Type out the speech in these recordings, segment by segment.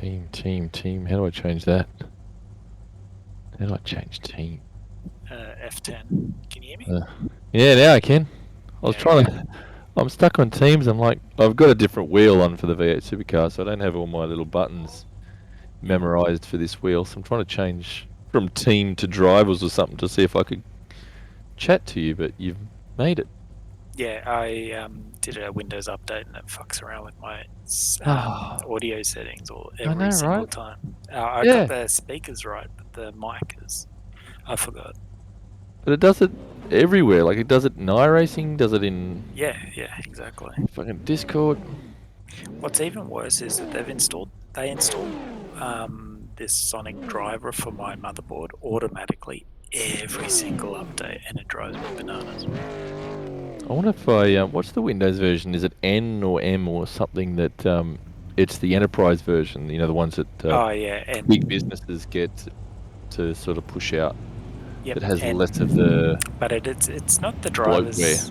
Team. How do I change that? How do I change team? F10. Can you hear me? Yeah, now I can. I was There you trying go. to. I'm stuck on teams. I'm like, I've got a different wheel on for the V8 supercar, so I don't have all my little buttons memorized for this wheel. So I'm trying to change from team to drivers or something to see if I could chat to you, but you've made it. Yeah, I did a Windows update and it fucks around with my Oh, audio settings all I every know, single right? time. I got Yeah, the speakers right, but the mic is I forgot. but it does it everywhere. Like it does it in iRacing, does it in Yeah, exactly. fucking Discord. What's even worse is that they installed this Sonic driver for my motherboard automatically every single update, and it drives me bananas. I wonder if I what's the Windows version? Is it N or M or something that it's the enterprise version? You know, the ones that Oh yeah, big and businesses get to sort of push out. yep, That has less of and the but it's not the bloatware. drivers.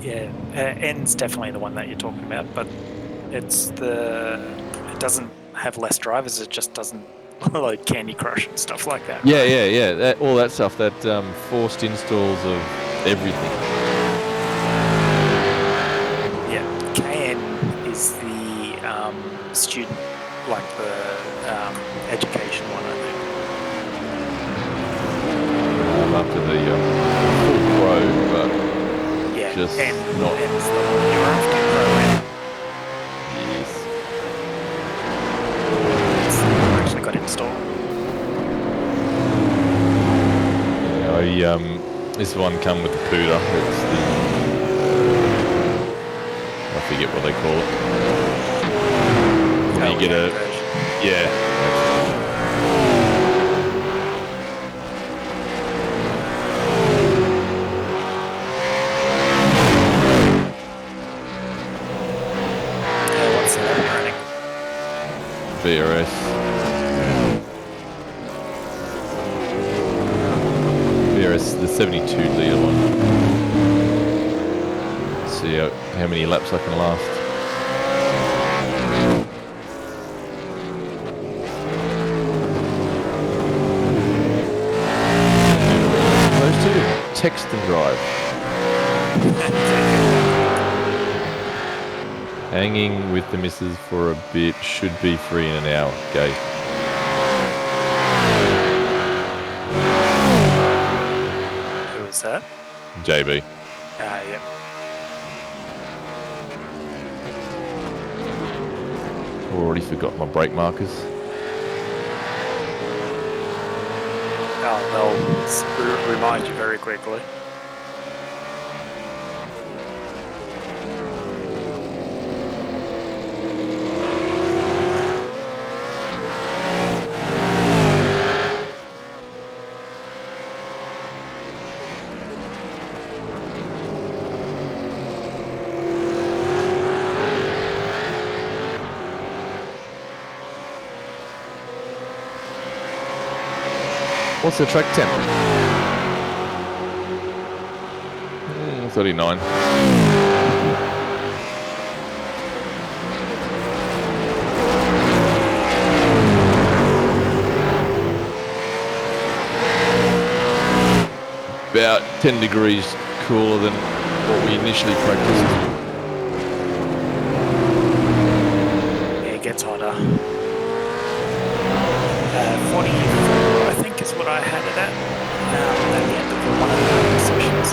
Yeah, N's definitely the one that you're talking about, but it doesn't have less drivers. It just doesn't load Candy Crush and stuff like that, right? Yeah. All that stuff. That forced installs of everything. Yeah, KN is the student, like the education one, I think. I'm up to the full pro, but Yeah, just N not. N's the one you're after, Pro N. Yes. It's the one I've actually got installed. Yeah, this one come with the Puda. It's the I forget what they call it. Where Oh, you get game a version. yeah. What's that running? VRS. VRS, the 72 litre one. Let's see how many laps I can last. Supposed to text and drive. Hanging with the missus for a bit should be free in an hour. Okay. Who was that? JB. Yep. Already forgot my brake markers. Oh, they'll remind you very quickly. What's the track temp? 39. About 10 degrees cooler than what we initially practiced. Yeah, it gets hotter. 44, I think, is what I had it at the end of one of the sessions.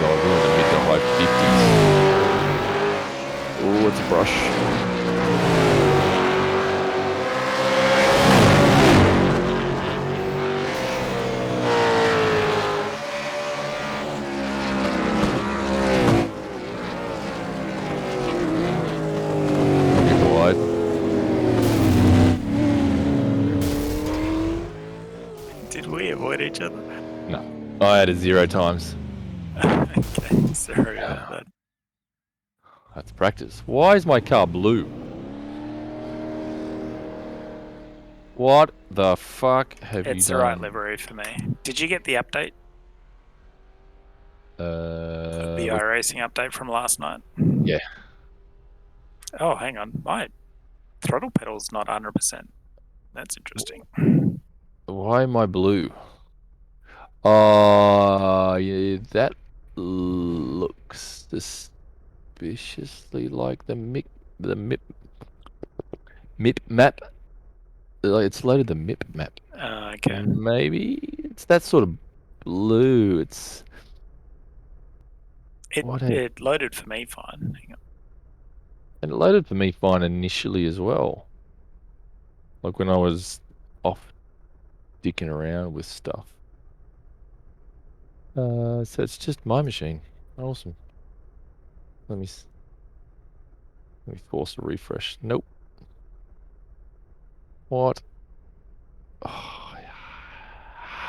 God, we're in the mid to high 50s. Oh, it's a brush. Wide. Did we avoid each other? No. I had it 0 times. Okay, sorry about that. That's practice. Why is my car blue? What the fuck have you It's the right done? livery for me. Did you get the update? The Look, iRacing update from last night? yeah. Oh, hang on. throttle pedal's not 100%. That's interesting. Why am I blue? Oh, yeah, that looks suspiciously like the MIP map. Like it's loaded the MIP map. Okay. Maybe it's that sort of blue. It's It loaded for me fine. Hang on. and it loaded for me fine initially as well. Like when I was off dicking around with stuff. So it's just my machine. Awesome. Let me force a refresh. Nope. What? Oh, I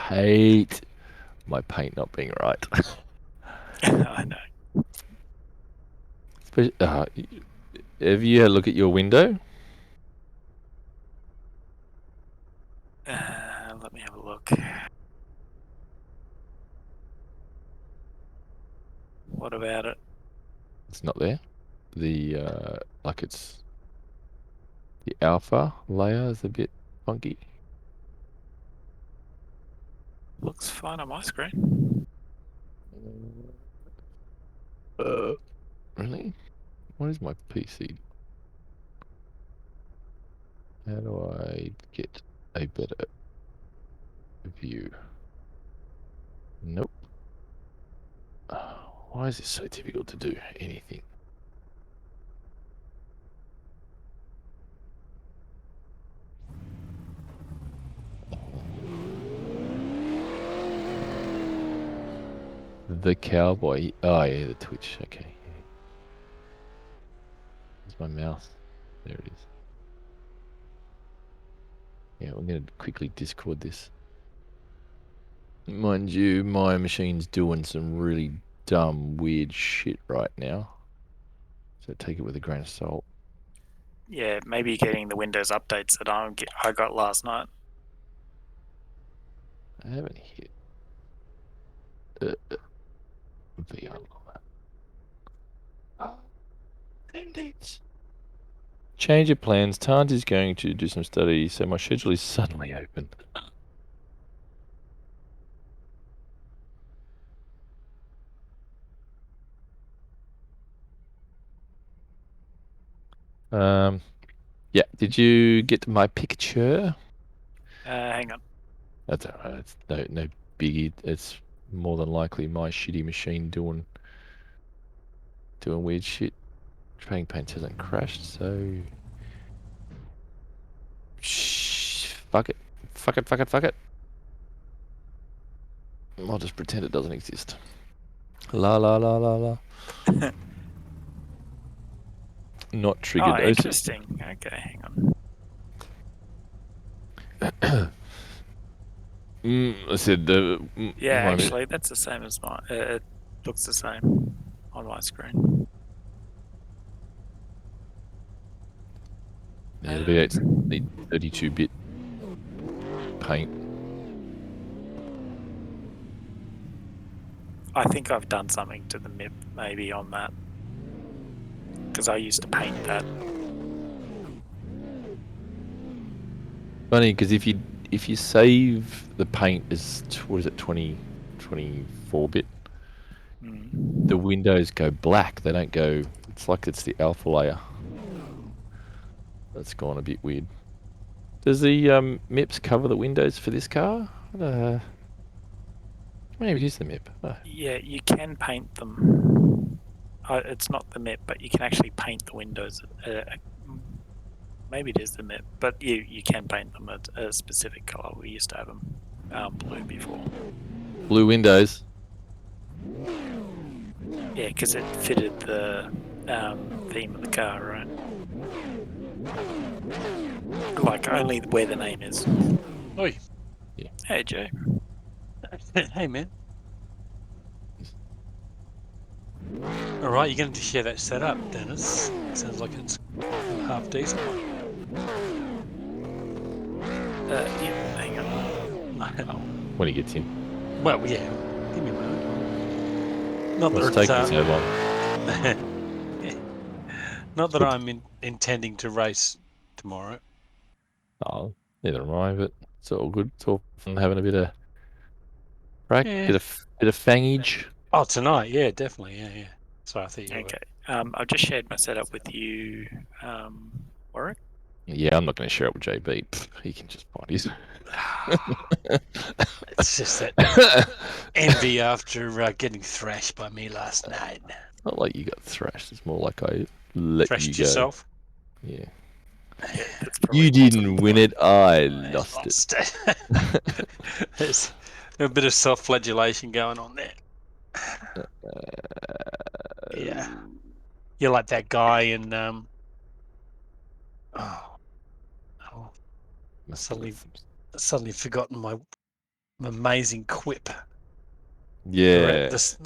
hate my paint not being right. I know. Have you had a look at your window? Let me have a look. What about it? It's not there. The like it's the alpha layer is a bit funky. Looks fine on my screen. Really? What is my PC? How do I get a better view? Nope. Why is it so difficult to do anything? The cowboy. Oh yeah, the Twitch. Okay. Where's my mouse? There it is. Yeah, I'm gonna quickly Discord this. Mind you, my machine's doing some really dumb, weird shit right now. So take it with a grain of salt. Yeah, maybe getting the Windows updates that I got last night. I haven't hit VR. Indeed. Change of plans. Tant is going to do some study, so my schedule is suddenly open. Yeah. Did you get my picture? Hang on. That's alright. It's no biggie. It's more than likely my shitty machine doing weird shit. Trading Paints hasn't crashed, so shh, fuck it. Fuck it, fuck it, fuck it. I'll just pretend it doesn't exist. La la la la la. Not triggered. Oh, interesting. Okay, hang on. I said Yeah, actually, that's the same as mine. It looks the same on my screen. Yeah, the V8s need 32-bit paint. I think I've done something to the MIP maybe on that, because I used to paint that. Funny, because if you save the paint as what is it, 24-bit, the windows go black. They don't go. It's like it's the alpha layer. That's gone a bit weird. Does the MIPS cover the windows for this car? Maybe it is the MIP. Oh. Yeah, you can paint them. It's not the MIP, but you can actually paint the windows. Maybe it is the MIP, but you can paint them at a specific color. We used to have them blue before. Blue windows. Yeah, because it fitted the theme of the car, right? Like only where the name is. Oi. Yeah. Hey, Joe. Hey, man. All right, you're going to share that setup, Dennis. Sounds like it's a half decent one. Yeah, hang on. When he gets in. Well, yeah. Give me a moment. Not What's that it's, taking so long? Not that I'm intending to race tomorrow. Oh, neither am I, but it's all good. It's all fun having a bit of crack, Yeah. bit of fangage. Oh, tonight, yeah, definitely, yeah. Sorry, I thought you were. Okay. I've just shared my setup with you, Warwick. Yeah, I'm not going to share it with JB. Pfft, he can just find his. It's just that envy after getting thrashed by me last night. Not like you got thrashed. It's more like I let Thrashed you go. yourself? Yeah. Yeah, that's probably You more to the didn't win point. it. I lost it. There's a bit of self-flagellation going on there. Yeah. You're like that guy in suddenly forgotten my amazing quip. Yeah. The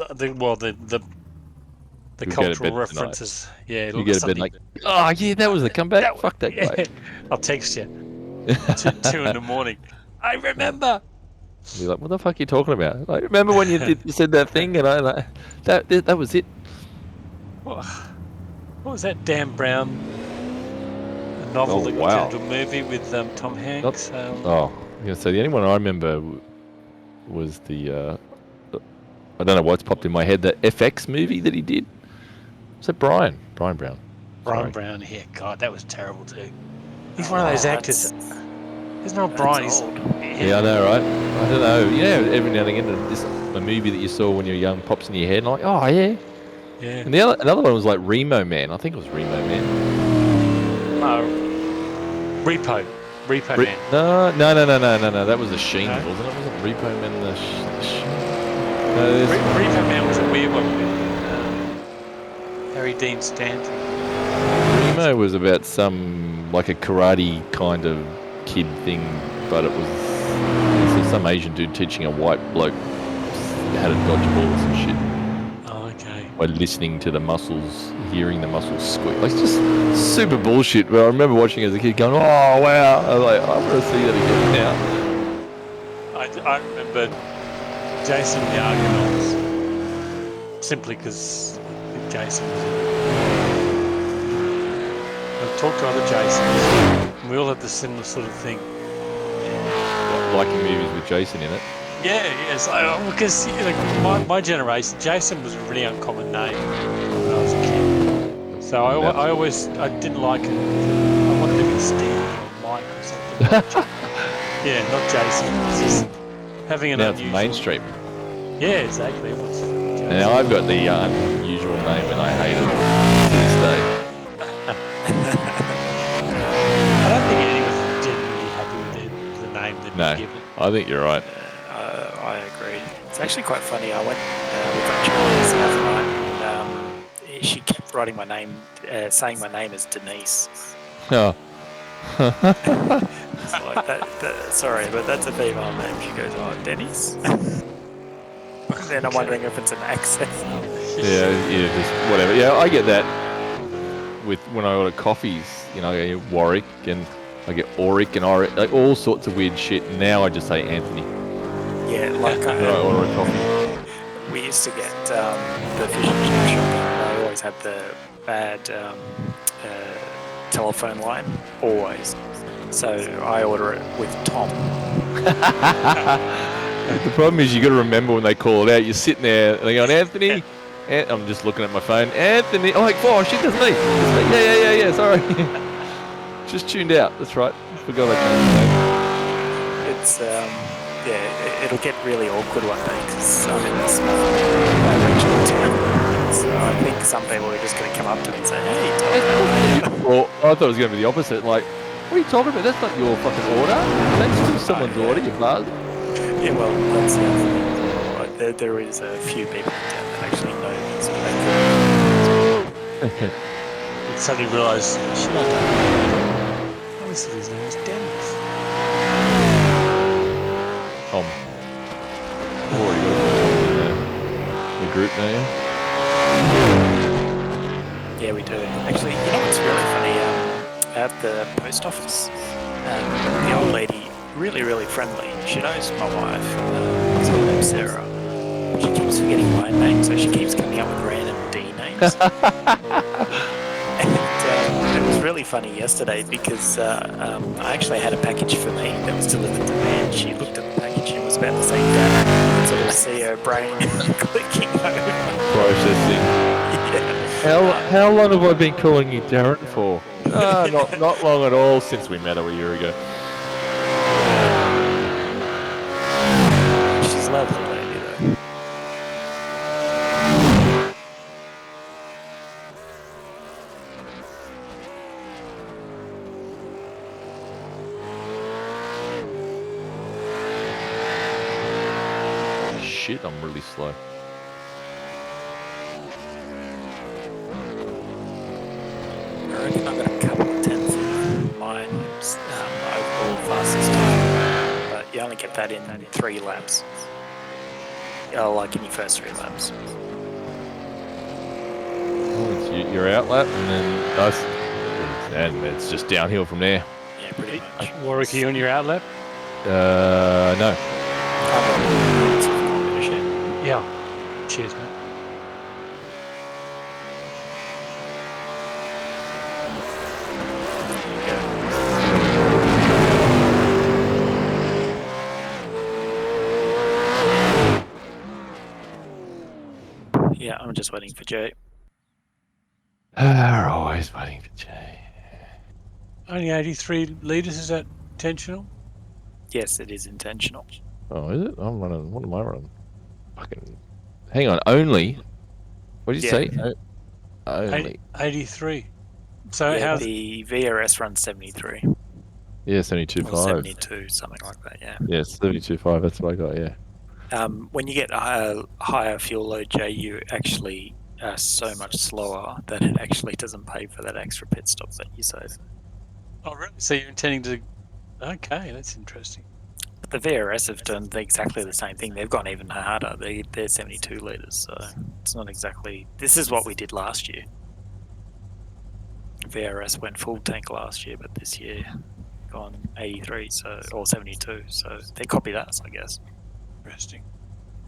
You'll go to cultural bed tonight. references. Yeah. You go to bed like, oh yeah, that was the comeback. Fuck that guy. I'll text you 2 in the morning. I remember. Be like, what the fuck are you talking about? Like, remember when you said that thing, and I like that was it. What was that Dan Brown novel that got turned into a movie with Tom Hanks? Yeah. So the only one I remember was the I don't know what's popped in my head. The FX movie that he did. Was that Brian Brown? Brian Brown. Yeah, God, that was terrible too. He's one of those actors. There's no Brian. Yeah, I know, right? I don't know. You know, every now and again, a movie that you saw when you were young pops in your head, and like, oh yeah. Yeah. And another one was like Remo Man. I think it was Remo Man. Repo Man. No. That was the Sheen, wasn't it? Wasn't Repo Man the Repo Man was a weird one with Harry Dean Stanton. Remo was about some like a karate kind of kid thing, but it was some Asian dude teaching a white bloke how to dodge balls and shit. Oh, okay. By listening to the muscles, hearing the muscles squeak. Like, it's just super bullshit. But I remember watching it as a kid going, oh, wow. I was like, I want to see that again now. I remember Jason the Argonauts simply because Jason was in it. I've talked to other Jasons, and we all had the similar sort of thing. Liking movies with Jason in it. Yeah, so because my generation, Jason was a really uncommon name when I was a kid. So I didn't like it. I wanted to be Steve or Mike or something. Yeah, not Jason. It's just having an unusual... It's mainstream. Yeah, exactly. Now I've got the unusual name and I hate it to this day. I don't think anyone's genuinely happy with the name that he's given. I think you're right. I agree. It's actually quite funny. I went with my Chinese the other night, and she kept writing my name, saying my name is Denise. Oh. It's like that, sorry, but that's a female name. She goes, oh, Dennis. Then I'm wondering if it's an accent. Yeah, just whatever. Yeah, I get that with when I order coffees. You know, I get Warwick and I get Auric and Auric, like all sorts of weird shit. Now I just say Anthony. Yeah, like I order a coffee. We used to get the fish and chip shop, and they always had the bad telephone line, always. So I order it with Tom. The problem is you got to remember when they call it out. You're sitting there and they're going, Anthony. I'm just looking at my phone. Anthony. I'm like, oh shit, that's me. Yeah. Sorry. Just tuned out. That's right. Forgot I changed the name. It's it'll get really awkward one day because I'm in this small regional town. So I think some people are just going to come up to me and say, hey, Tom. Well, I thought it was going to be the opposite. Like, what are you talking about? That's not your fucking order. That's still someone's order, you bastard. Yeah, well, that's the other thing. Like, there is a few people in town that actually know this. I suddenly realised, shit, I don't know. I said his name was Dennis. Tom. I've already got the group name. Yeah, we do. Actually, you know what's really funny? At the post office, the old lady, really, really friendly. She knows my wife. Her name's Sarah. She keeps forgetting my name, so she keeps coming up with random D names. And it was really funny yesterday because I actually had a package for me that was delivered to me, and she looked at the package and was about to say Darren. You could sort of see her brain clicking over. Processing. Yeah. How long have I been calling you Darren for? Not long at all since we met a year ago. She's a lovely lady, though. Shit, I'm really slow. I reckon I've got a couple of tenths of mine overall fastest time, but you only get that in 3 laps. Like in your first 3 laps. You're out lap, and then us, and it's just downhill from there. Yeah, pretty much. Warwick, are you on your outlet? No. Yeah. Cheers, mate. Yeah, I'm just waiting for Jay. Always waiting for Jay. Only 83 litres, is that intentional? Yes, it is intentional. Oh, is it? I'm running. What am I running? Fucking. Hang on. Only. What did you say? Only. 83. So Yeah, how's the VRS runs 73 Yeah, or 72.5. 72, something like that. Yeah. Yeah, 72.5. That's what I got. Yeah. When you get a higher fuel load, Jay, you actually are so much slower that it actually doesn't pay for that extra pit stop that you save. Oh, really? So you're intending to... Okay, that's interesting. But the VRS have done exactly the same thing. They've gone even harder. They're 72 litres, so it's not exactly... This is what we did last year. VRS went full tank last year, but this year gone 83, or 72. So they copied us, I guess. Interesting.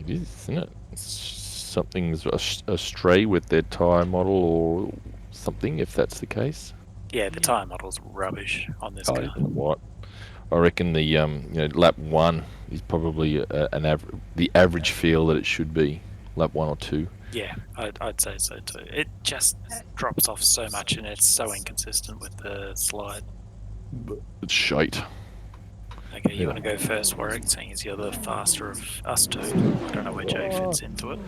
It is, isn't it? Something's astray with their tyre model or something, if that's the case. Yeah, the tyre model's rubbish on this car. What? I reckon the lap 1 is probably the average feel that it should be, lap 1 or 2. Yeah, I'd say so too. It just drops off so much, and it's so inconsistent with the slide. It's shite. Okay, you want to go first, Warwick, seeing as you're the faster of us two. I don't know where Jay fits into it.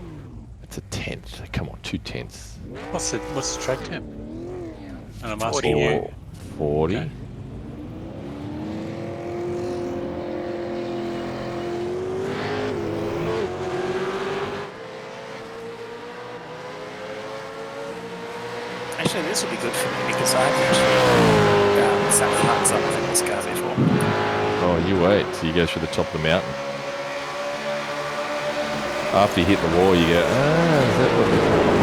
It's a tenth. Come on, 2 tenths. What's the track temp? And I'm 40. asking you. 40. Okay. Actually, this will be good for me because I haven't actually sat hard up in this car before. Oh, you wait. So you go through the top of the mountain. After you hit the wall, you go, is that what they're calling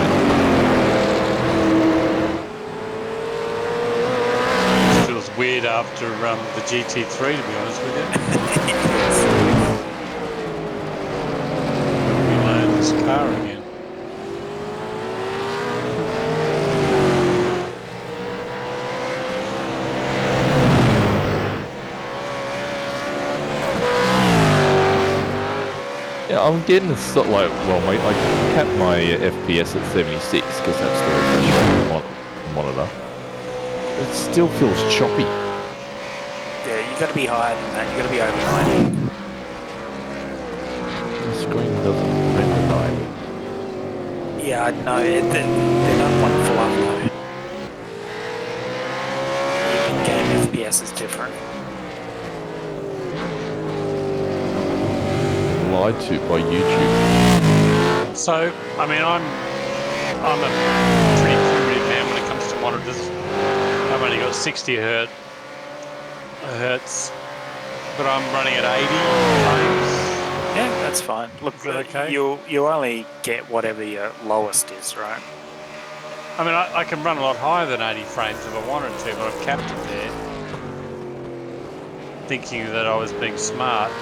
It feels weird after the GT3, to be honest with you. Relearn this car again. Yeah, I'm getting sort of like, well, I capped my FPS at 76 because that's the refresh rate monitor. It still feels choppy. Yeah, you got to be higher than that. You got to be over 90. The screen doesn't render 90. Yeah, I know. They're not one full upload. In-game FPS is different. Lied to by YouTube. So, I mean, I'm a pretty primitive man when it comes to monitors. I've only got 60 hertz, but I'm running at 80 frames. Yeah, that's fine. Look, Is that okay? you only get whatever your lowest is, right? I mean, I can run a lot higher than 80 frames if I wanted to, but I've capped it there, thinking that I was being smart.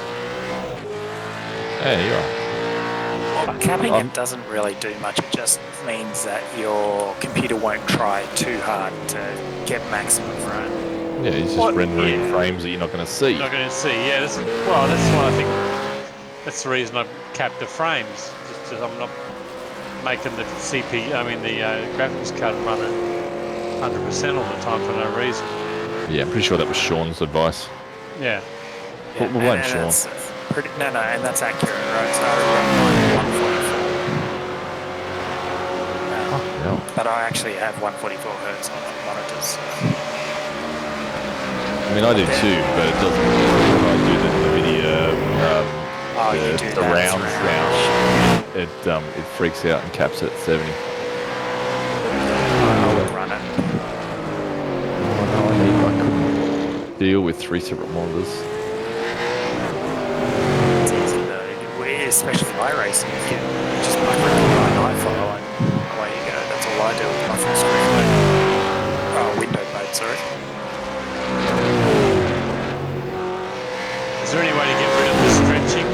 Hey, you are. Capping it doesn't really do much. It just means that your computer won't try too hard to get maximum, right? Yeah, he's just rendering frames that you're not going to see. Not going to see. Yeah, that's why I think that's the reason I've capped the frames. Just I'm not making the graphics card run at 100% all the time for no reason. Yeah, I'm pretty sure that was Sean's advice. Yeah. We'll blame Sean. And that's accurate, right? So I run mine at 144. But I actually have 144 hertz on the monitors. I mean, I do too, but it doesn't. When I do the NVIDIA the round sound, it freaks out and caps at 70. I would run it. Oh no, I couldn't deal with 3 separate monitors. It's easy though, especially iRacing. You can just microcontrol an iFile and away you go. That's all I do with my full screen mode. Window mode, sorry. Is there any way to get rid of the stretching?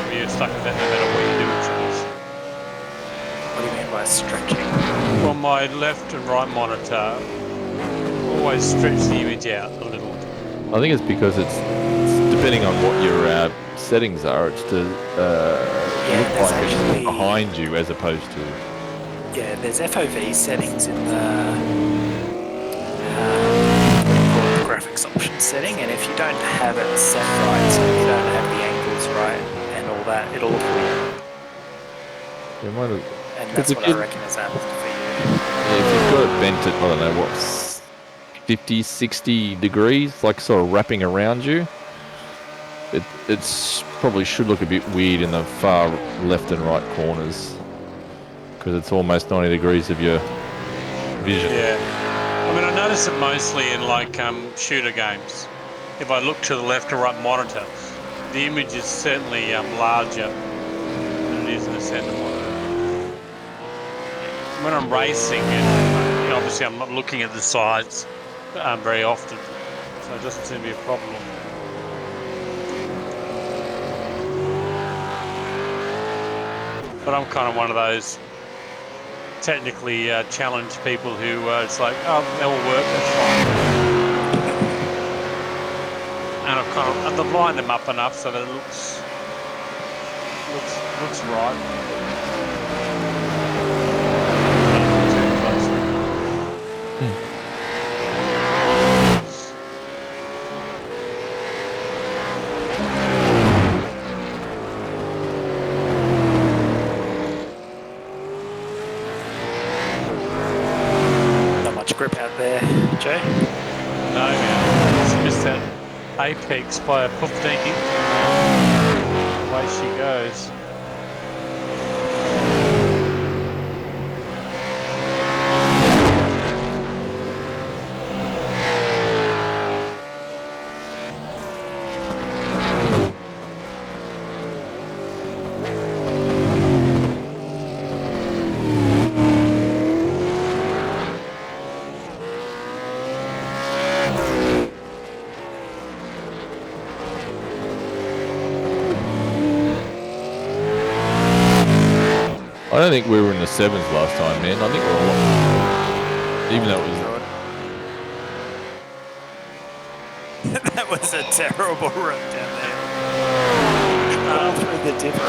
Or you're stuck with that no matter what you do with it? What do you mean by stretching? Well, my left and right monitor always stretch the image out a little. I think it's because it's depending on what your settings are. It's to look like it's behind you as opposed to. Yeah, there's FOV settings in the graphics options setting, and if you don't have it set right, so you don't have the angles right and all that, it'll look weird. And that's what I reckon has happened for you. Yeah, if you've got it bent at, I don't know, what, 50, 60 degrees, like sort of wrapping around you, it's probably should look a bit weird in the far left and right corners, because it's almost 90 degrees of your vision. Yeah. I mean, I notice it mostly in like shooter games. If I look to the left or right monitor, the image is certainly larger than it is in the center monitor. When I'm racing, and obviously I'm not looking at the sides very often, so it doesn't seem to be a problem. But I'm kind of one of those technically challenged people who it's like, oh, that will work, that's fine. And I've lined them up enough so that it looks right. Grip out there, Jay? No, man. Just missed that apex by a 15. Away she goes. I don't think we were in the 7s last time, man. I think we're all, even though it was... That was a terrible run down there. Through the dipper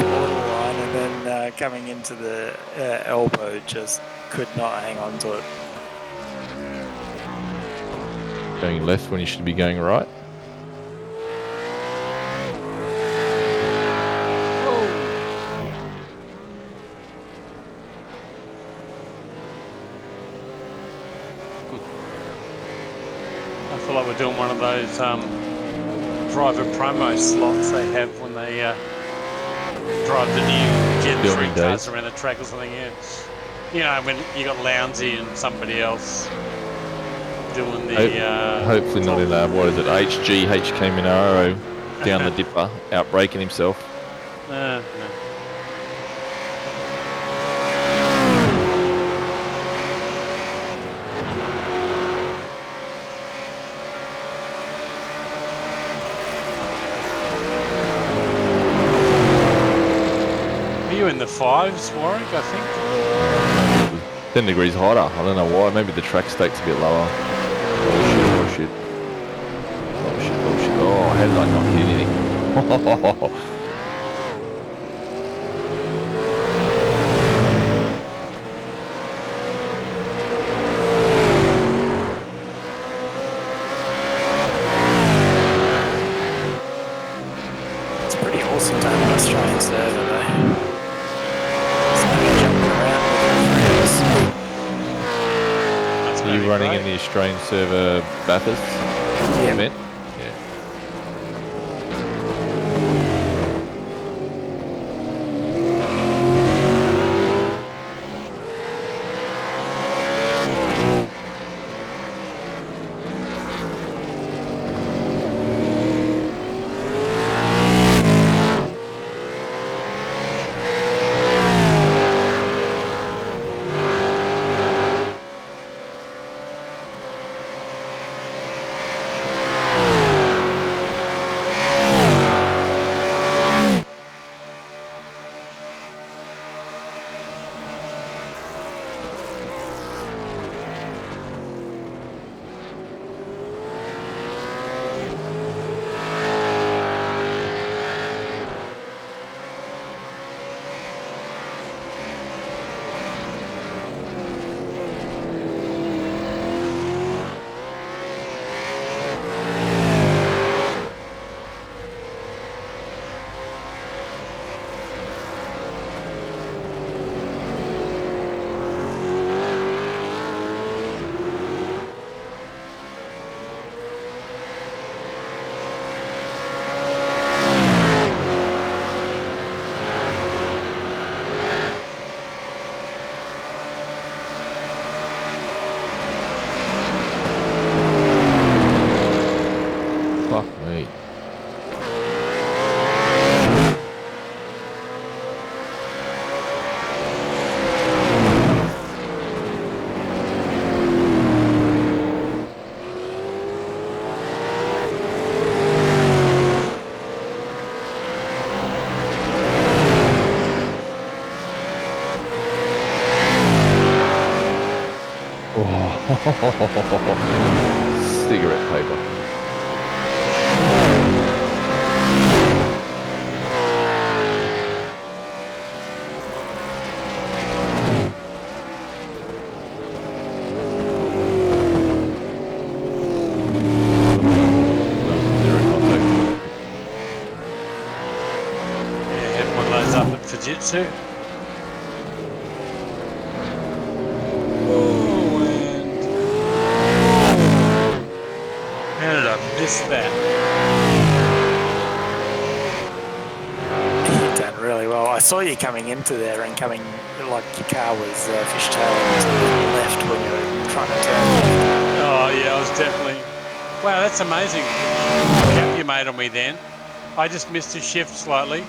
borderline, and then coming into the elbow, just could not hang on to it. Going left when you should be going right. I feel like we're doing one of those driver promo slots they have when they drive the new Gen 3 cars around the track or something. Yeah. You know, when you got Lounsey and somebody else doing the... hopefully not in what is it, HK Minaro down the dipper, out braking himself. No. 5s, Warwick, I think. 10 degrees hotter. I don't know why. Maybe the track state's a bit lower. Oh shit, oh shit. Oh shit, oh shit. Oh, how did I not hit anything? It's pretty awesome to have an Australian server though. There's no jumping around with That's Are gonna you be running great. in the Australian server Bathurst Yeah. event? Yeah. Fuck me. Oh. Cigarette paper. Zero contact. Yeah, had one of those up at Fujitsu. Oh, and how did I miss that? You've done really well. I saw you coming into there and coming like your car was fishtailing to the left when you were trying to turn. Oh yeah, I was definitely. Wow, that's amazing. The gap you made on me then. I just missed a shift slightly.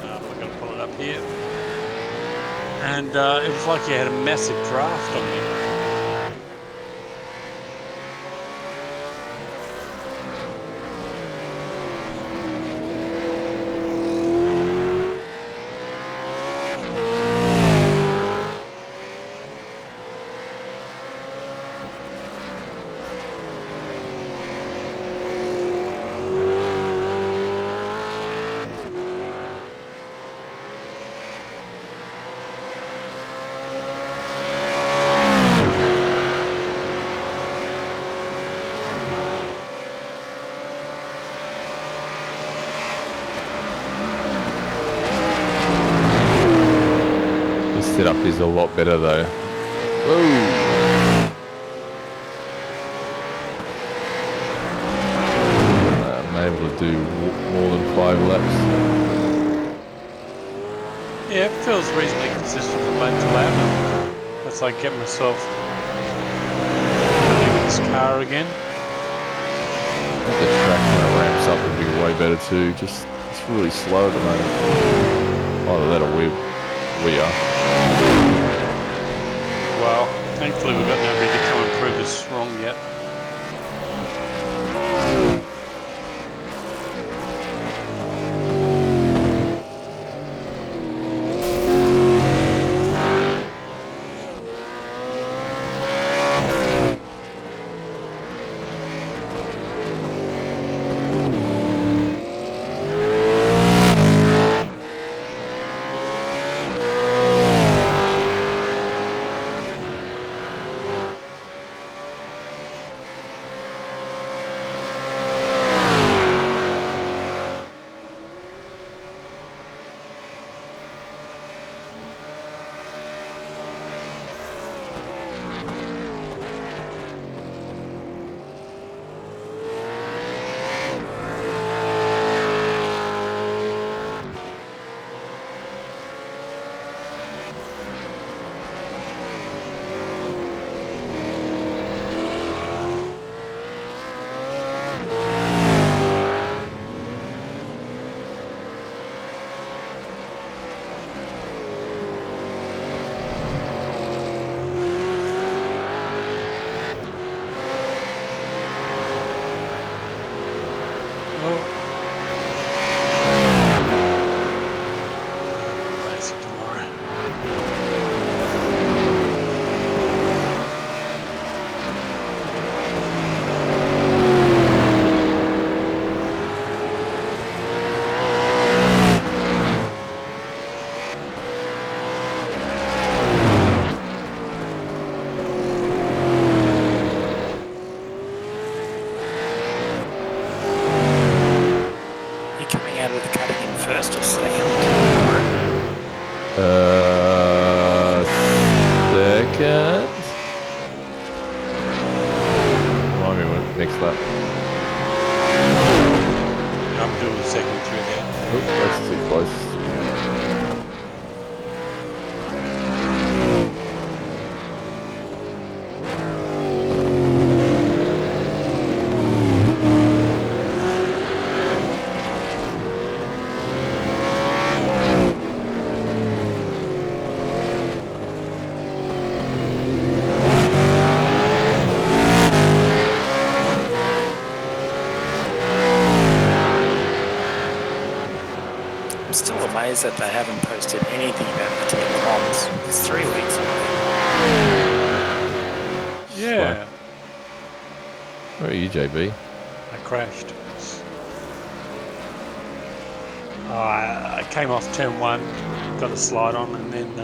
We're going to pull it up here. And it was like you had a massive draft on you. The setup is a lot better though. Whoa. I'm able to do more than 5 laps. Yeah, it feels reasonably consistent from lap to lap. As I get myself in this car again. I think the track when it ramps up would be way better too. Just it's really slow at the moment. Either that or we are. Well, thankfully we've got nobody to come and prove us wrong yet. seconds. Remind me when next lap. I'm doing second through there. Oop, that's too close. I'm still amazed that they haven't posted anything about the team comms. It's 3 weeks away. Yeah. Where are you, JB? I crashed. I came off turn 1, got a slide on, and then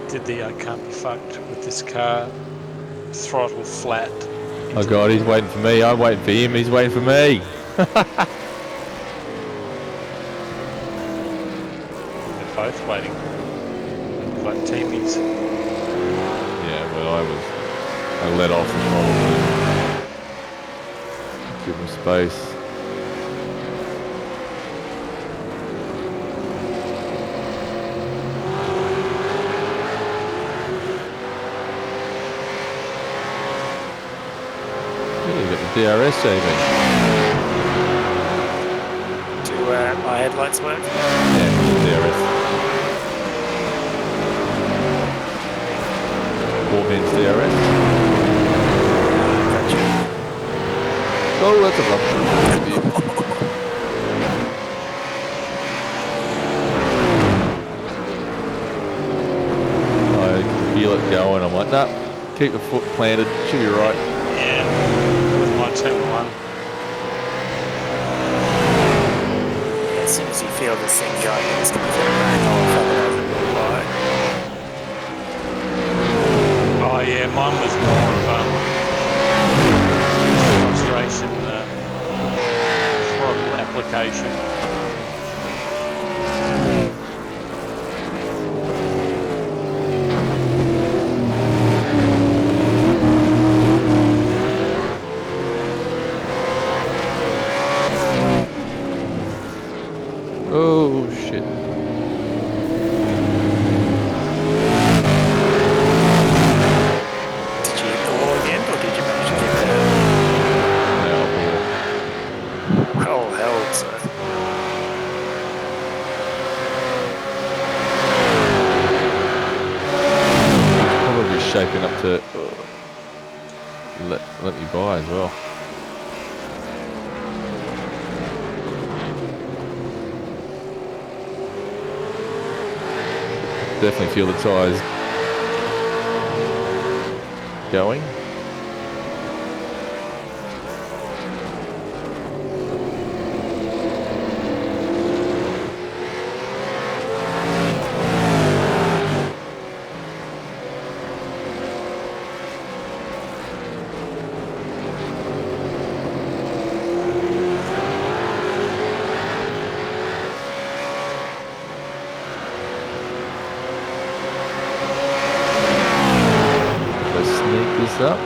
did the I can't be fucked with this car, throttle flat. Oh God, he's waiting for me. I'm waiting for him. He's waiting for me. They're both waiting. Like teamies. Yeah, but I let off the throttle. Give him space. You got the DRS saving. Do my headlights work? Yeah, DRS. Four-pins DRS. Gotcha. Oh, that's a rough. I can feel it going. I'm like, nah, keep the foot planted. Should be right. Yeah. With my turn 1. As soon as you feel this thing going, it's going to get back off otherwise it will fly. Oh yeah, mine was more of frustration, throttle application. Oh shit. Did you hit the wall again, or did you manage to get there? No. Well held, sir. Probably shaping up to let me buy as well. Definitely feel the tyres going. This up.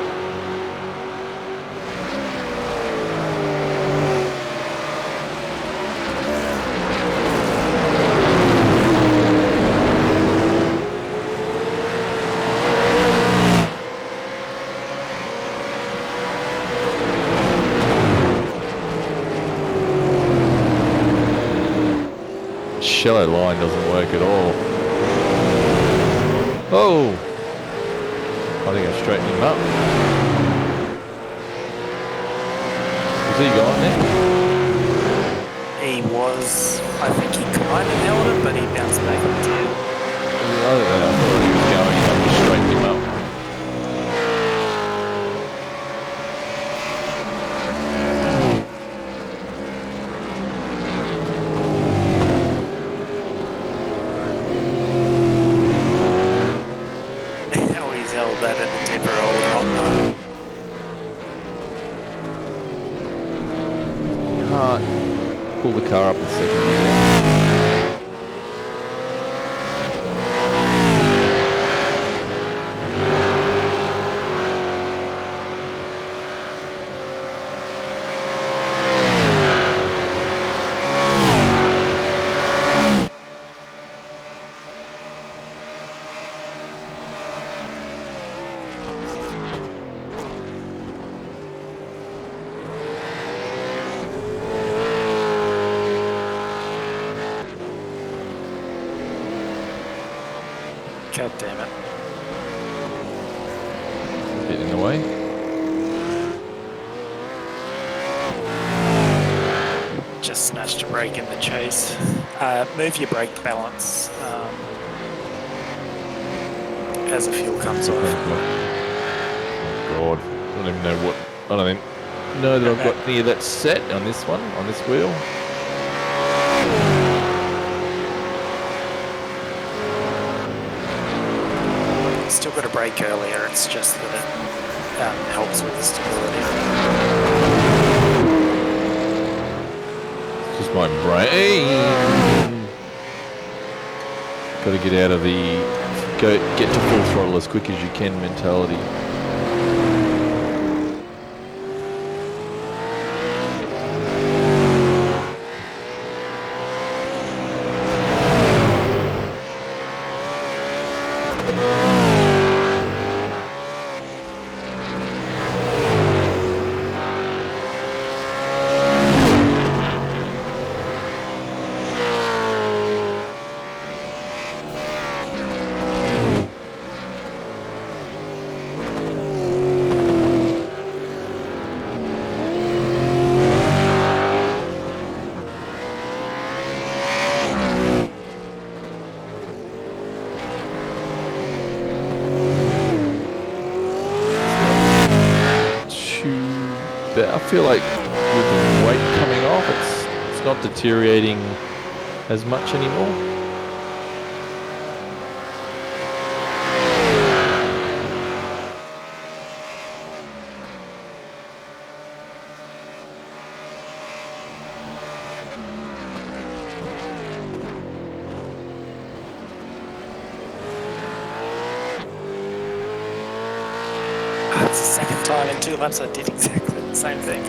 Shallow line doesn't work at all. Oh! I think I straightened him up. Was he gone then? He was, I think he kind of held it, but he bounced back into it. I thought he was going. I just straightened him up. How he's held that at the tipper all along. Can't pull the car up in second. God damn it. Get in the way. Just snatched a break in the chase. Move your brake balance as the fuel comes off. Oh God, I don't even know what. I don't even know that I've got any of that set on this one, on this wheel. Still got a brake earlier. It's just that it helps with the stability. Just my brain. Got to get out of the get to full throttle as quick as you can mentality. I feel like with the weight coming off, it's not deteriorating as much anymore. It's the second time in 2 laps I did exactly the same thing.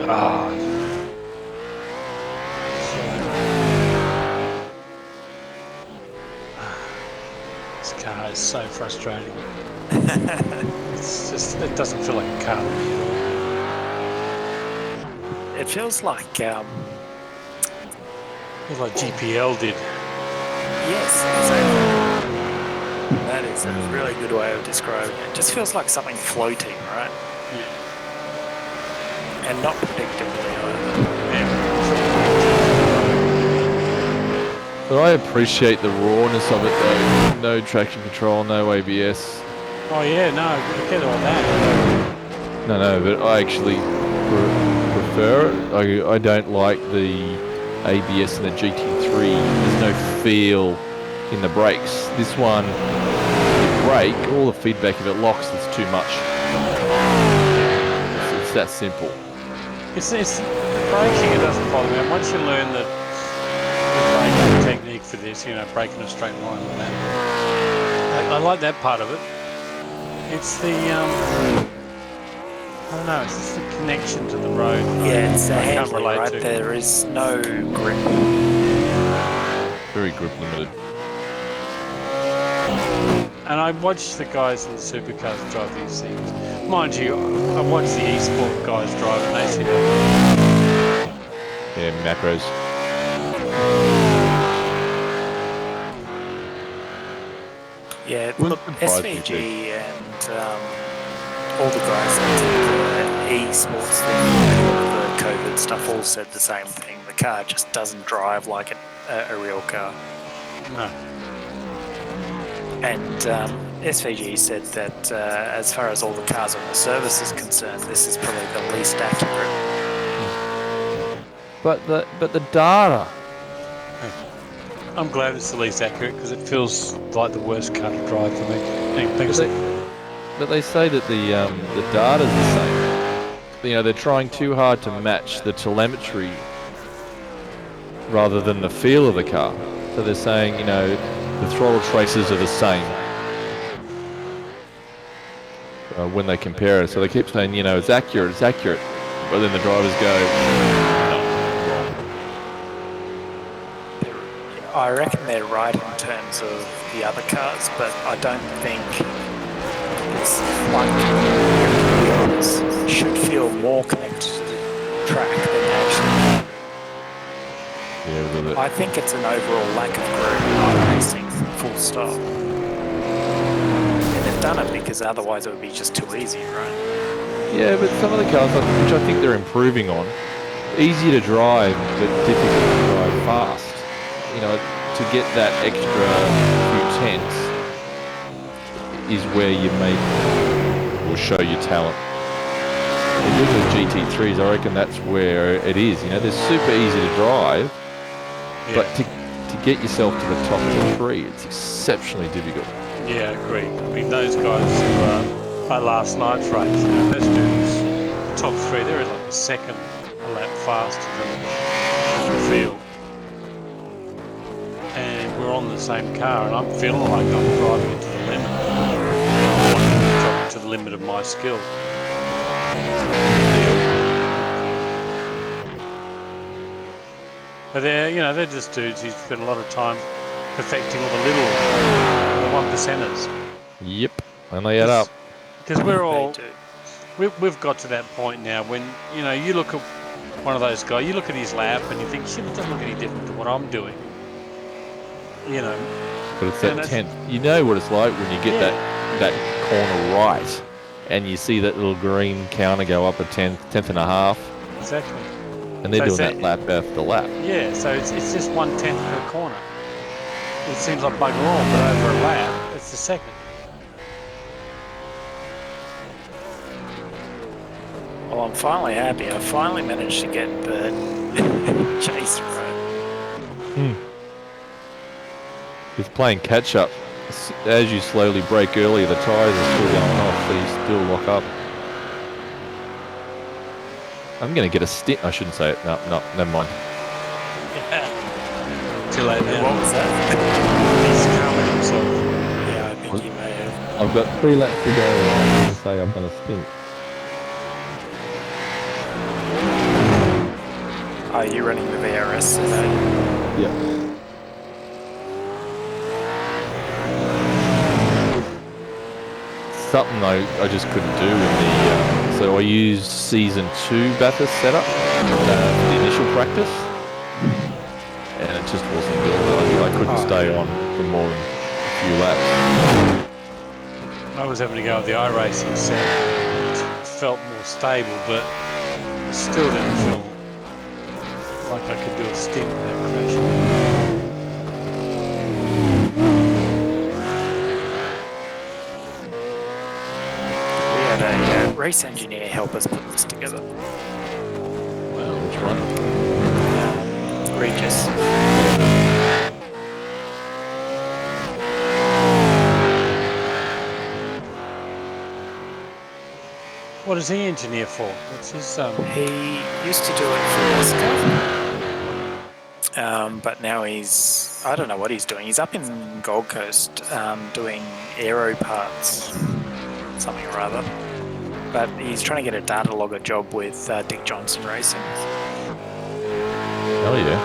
Ah. This car is so frustrating. It's just, it doesn't feel like a car to me at all. It feels like Feels like GPL did. yes, exactly. That is a really good way of describing it. It just feels like something floating, right? Yeah. And not predictably either. But I appreciate the rawness of it though. No traction control, no ABS. Oh yeah, no, forget all that. No, but I actually prefer it. I don't like the ABS in the GT3. There's no feel in the brakes. This one, the brake, all the feedback, if it locks, it's too much. It's that simple. It's the braking, it doesn't bother me. And once you learn the braking technique for this, you know, braking a straight line like that, I like that part of it. It's the I don't know, it's just the connection to the road. Yeah, it's the I can't handling, relate right? to. There is no grip. Very grip limited. And I watch the guys in the supercars drive these things. Mind you, I watch the eSport guys drive and they seem to... Yeah, macros. Yeah, Wouldn't look, surprise me SVG too. and all the guys that did the eSports thing, the COVID stuff, all said the same thing. The car just doesn't drive like a real car. No. And SVG said that as far as all the cars on the service is concerned, this is probably the least accurate. But the data. I'm glad it's the least accurate because it feels like the worst car to drive for me. Thanks. But they say that the data's the same. You know, they're trying too hard to match the telemetry rather than the feel of the car. So they're saying, you know, the throttle traces are the same when they compare it. So they keep saying, you know, it's accurate. But then the drivers go, no, wrong. I reckon they're right in terms of the other cars, but I don't think it's like the others should feel more connected to the track than actually. Yeah, with it. I think it's an overall lack of groove in iRacing, full stop. And they've done it because otherwise it would be just too easy, right? Yeah, but some of the cars, which I think they're improving on, easy to drive, but difficult to drive fast. You know, to get that extra few tenths is where you make or show your talent. And with the GT3s, I reckon that's where it is. You know, they're super easy to drive, but to get yourself to the top of the three, it's exceptionally difficult. Yeah, I agree. I mean, those guys who at last night's race, you know, those dudes, the top three, they're like a second a lap faster than the field. And we're on the same car, and I'm feeling like I'm driving it to the limit. I want to drop it to the limit of my skill. But they're just dudes who spend a lot of time perfecting all the one percenters. Yep, and they add up. Because we've got to that point now when, you know, you look at one of those guys, you look at his lap and you think, shit, it doesn't look any different to what I'm doing. You know. But it's that 10th. You know what it's like when you get that corner right and you see that little green counter go up a tenth and a half. Exactly. And they're doing that lap after lap. Yeah, so it's just 1/10 per corner. It seems like bugger all, but over a lap, it's the second. Well, I'm finally happy. I finally managed to get the chase right. He's playing catch up. As you slowly brake earlier, the tyres are still going off, so you still lock up. I'm going to get a stint. I shouldn't say it. No, never mind. Too late now. What was that? He's calming himself. Yeah, I think he may have. I've got 3 laps to go. I'm going to say I've done a stint. Are you running the VRS today? Yeah. Something I just couldn't do in the... so I used Season 2 Bathurst setup for the initial practice. And it just wasn't good. I couldn't stay on for more than a few laps. I was having to go with the iRacing set. It felt more stable, but it still didn't feel like I could do a stint without crashing. We had a race engineer help us put this together. Wow, which one? Regis. What does he engineer for? What's his He used to do it for Oscar, but now he's, I don't know what he's doing. He's up in Gold Coast doing aero parts, something or other. But he's trying to get a data logger job with Dick Johnson Racing. Hell yeah.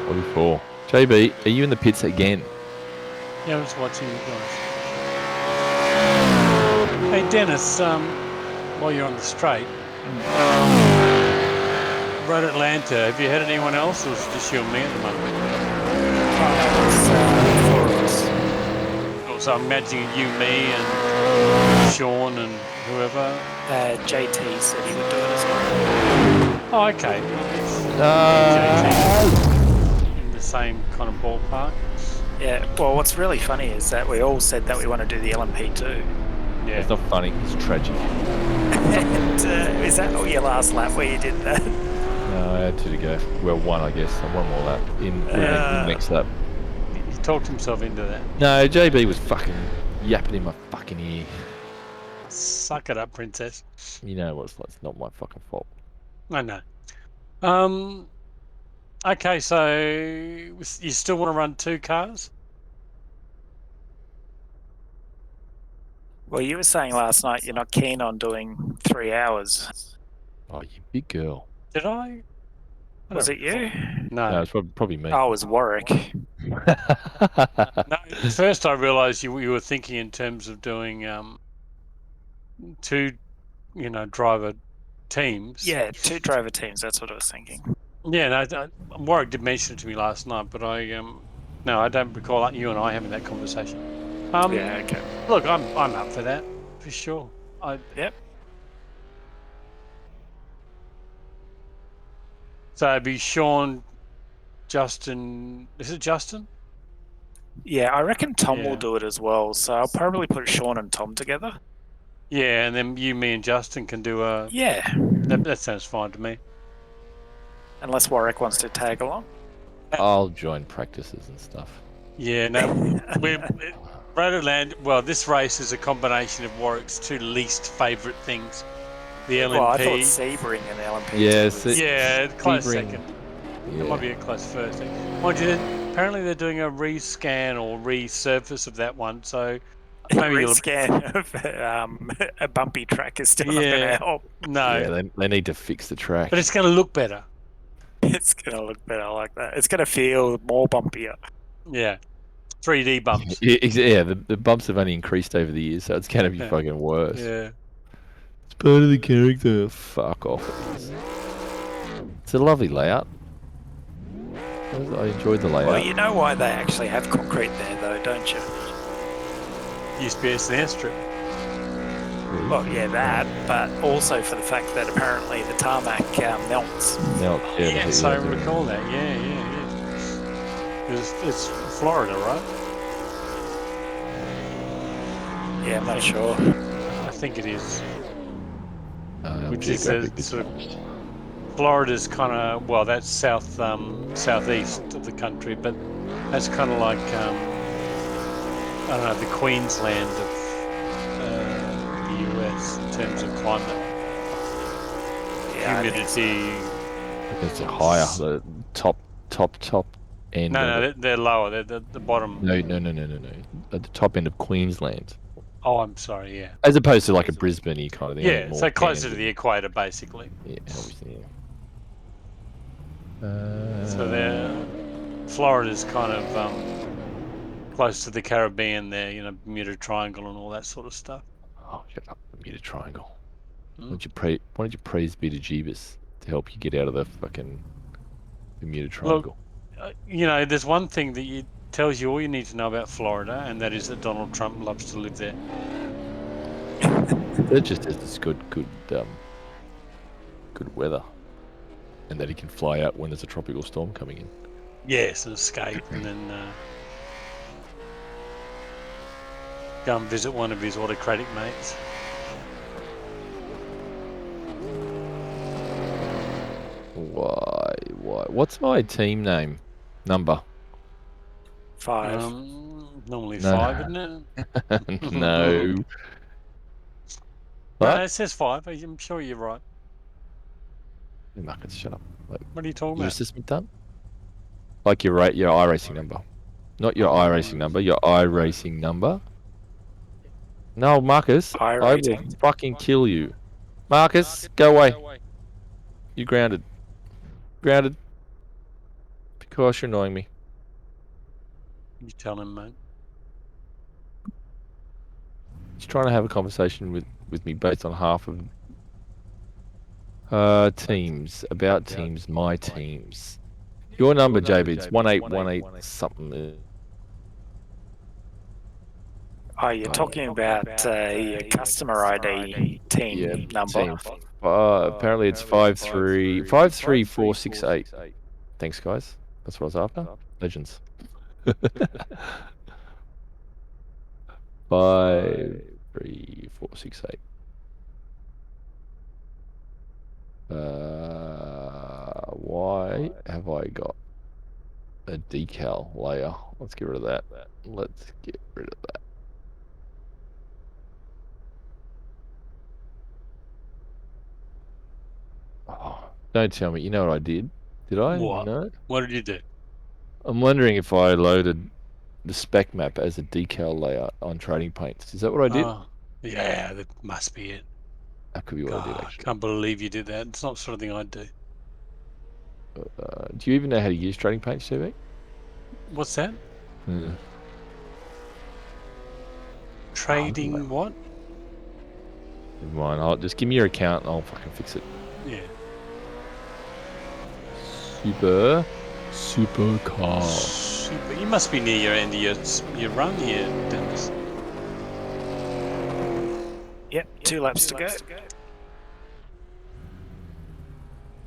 44. JB, are you in the pits again? Yeah, I was watching you guys. Hey Dennis, while you're on the straight, Road Atlanta, have you had anyone else, or is it just you and me at the moment? So I'm imagining you, me, and Sean and whoever. JT said he would do it as well. Oh, okay. In the same kind of ballpark. Yeah, well, what's really funny is that we all said that we want to do the LMP too. Yeah. It's not funny, it's tragic. And is that your last lap where you did that? No, I had 2 to go. Well, 1, I guess. And 1 more lap in the next lap. He talked himself into that. No, JB was fucking yapping in my fucking ear. Suck it up, princess. You know what it's like. It's not my fucking fault. I know. Okay, so you still want to run 2 cars? Well, you were saying last night you're not keen on doing 3 hours. Oh, you big girl. Did I? I Was don't it you? recall. No, No. it's probably me. Oh, it was Warwick. No. First, I realised you were thinking in terms of doing two, driver teams. Yeah, 2 driver teams. That's what I was thinking. Yeah, no, Warwick did mention it to me last night, but no, I don't recall you and I having that conversation. Yeah, okay. Look, I'm up for that for sure. Yep. So it'd be Sean, Justin. Is it Justin? Yeah, I reckon Tom will Yeah. do it as well. So I'll probably put Sean and Tom together. Yeah, and then you, me, and Justin can do a. Yeah, That sounds fine to me. unless Warwick wants to tag along. I'll join practices and stuff. Yeah, no, we're Rotorland. Well, this race is a combination of Warwick's two least favourite things: the LMP. Well, I thought Sebring and LMP. Yeah, was... Yeah, close Sebring. second. Yeah. It might be a close first. Mind you, apparently they're doing a rescan or resurface of that one, so maybe you'll. Rescan of a bumpy track is still not going to help. No, Yeah, they need to fix the track. but it's going to look better. It's going to look better like that. It's going to feel more bumpier. Yeah, 3D bumps. Yeah, the bumps have only increased over the years, so it's going to be fucking worse. Yeah. It's part of the character. Fuck off. It's a lovely layout. I enjoyed the layout. Well, you know why they actually have concrete there, though, don't you? Used to be a snare strip. Well, yeah, that, but also for the fact that apparently the tarmac melts. Yes, I recall that. Yeah. It's Florida, right? Yeah, I'm not sure. I think it is. Which is geographic sort of Florida's kind of, well, that's southeast of the country, but that's kind of like I don't know, the Queensland of the US in terms of climate, Yeah, humidity. It's higher, the top end. No, they're lower. They're the bottom. No. At the top end of Queensland. Oh, I'm sorry. Yeah. As opposed to like a Brisbane kind of thing. Yeah, so closer to the equator, basically. Yeah, obviously. So Florida's kind of close to the Caribbean there, Bermuda Triangle and all that sort of stuff. Oh, shut up, Bermuda Triangle. Why don't you praise Beta Jeebus to help you get out of the fucking Bermuda Triangle? Look, there's one thing that tells you all you need to know about Florida, and that is that Donald Trump loves to live there. That just has this good weather, and that he can fly out when there's a tropical storm coming in. Yes, and escape, and then go and visit one of his autocratic mates. Why? What's my team name? Number? 5. Normally No. 5, isn't it? No. No, it says 5. I'm sure you're right. Marcus, shut up. Like, What are you talking your about? assessment done? Like your iRacing number. Not your iRacing number, your iRacing number. No, Marcus, I will iRacing. fucking kill you. Marcus, go away. You're grounded. Grounded. Because you're annoying me. You tell him, mate. He's trying to have a conversation with me based on half of teams, about teams, my teams. Your number, JB, it's 1818 something. Oh, you're talking about your customer ID team number. Team. Apparently it's 53468. Thanks, guys. That's what I was after. Legends. 53468. Why have I got a decal layer? Let's get rid of that. Let's get rid of that. Oh, don't tell me. You know what I did? Did I? What? No. What did you do? I'm wondering if I loaded the spec map as a decal layer on Trading Paints. Is that what I did? Yeah, that must be it. That could be what I did, God, I actually. can't believe you did that. It's not the sort of thing I'd do. Do you even know how to use trading paints, TV? What's that? Hmm. Trading what? Never mind. I'll just give me your account and I'll fucking fix it. Yeah. Super car. Super. You must be near your end of your run here, Dennis. Yep, 2 laps to go.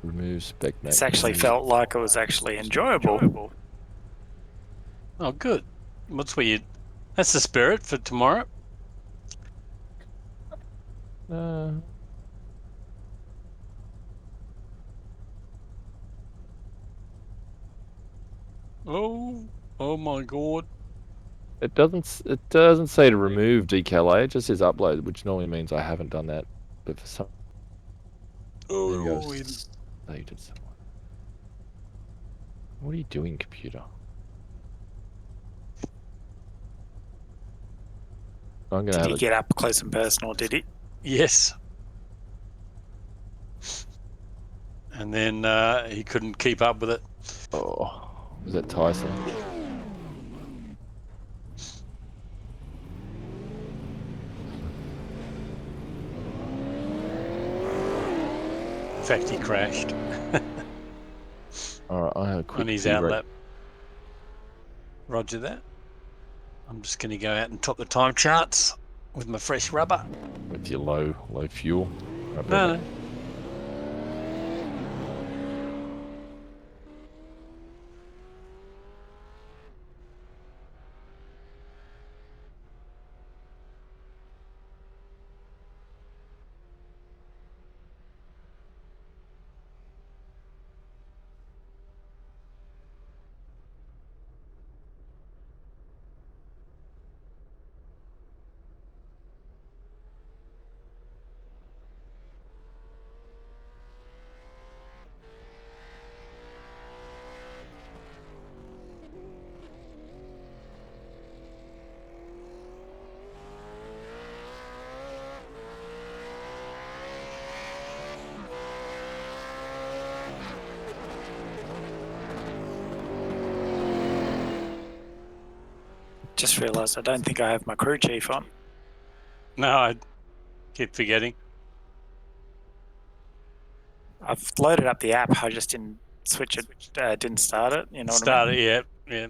Remove spec mate. This actually felt like it was actually enjoyable. Oh, good. That's the spirit for tomorrow. Oh my God. It doesn't say to remove decal A. It just says upload, which normally means I haven't done that. But for some, maybe I've saved it somewhere. What are you doing, computer? I'm gonna Did have he a get up close and personal, did he? Yes. And then he couldn't keep up with it. Oh, was that Tyson? In fact, he crashed All right, I have a quick on his tea break. outlap. Roger that. I'm just going to go out and top the time charts with my fresh rubber. With your low fuel. Right, No. Just realised I don't think I have my crew chief on. No, I keep forgetting. I've loaded up the app, I just didn't switch it, didn't start it, you know what I mean? Yeah.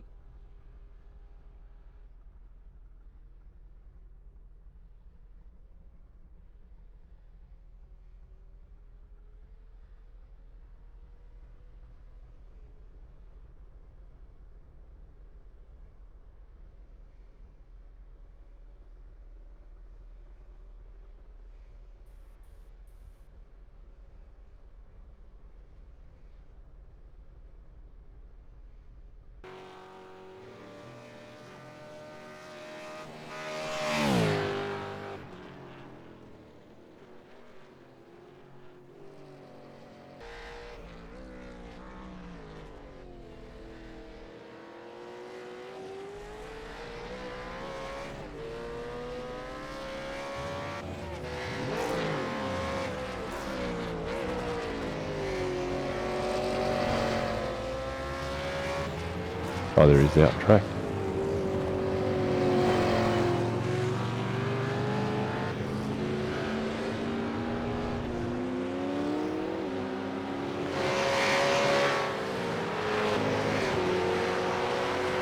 Oh, there is out track.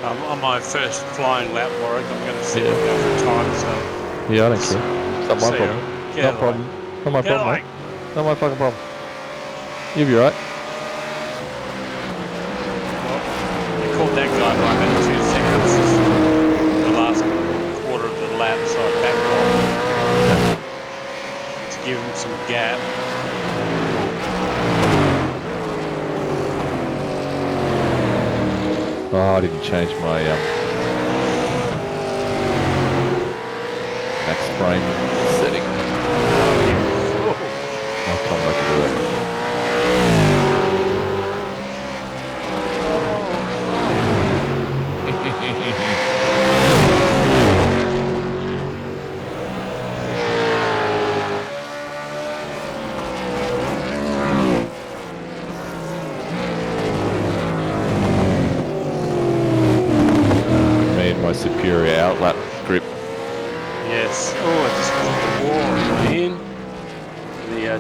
On my first flying lap, Warwick, I'm going to sit and go for time. So Yeah, I don't care. It's not my problem. Not my problem. Not my problem, mate. Not my fucking problem. You'll be right. Well, you caught that guy by about 2 seconds. The last quarter of the lap, so I backed off to give him some gap. Oh, I didn't change my max frame setting. I'll come back and do that.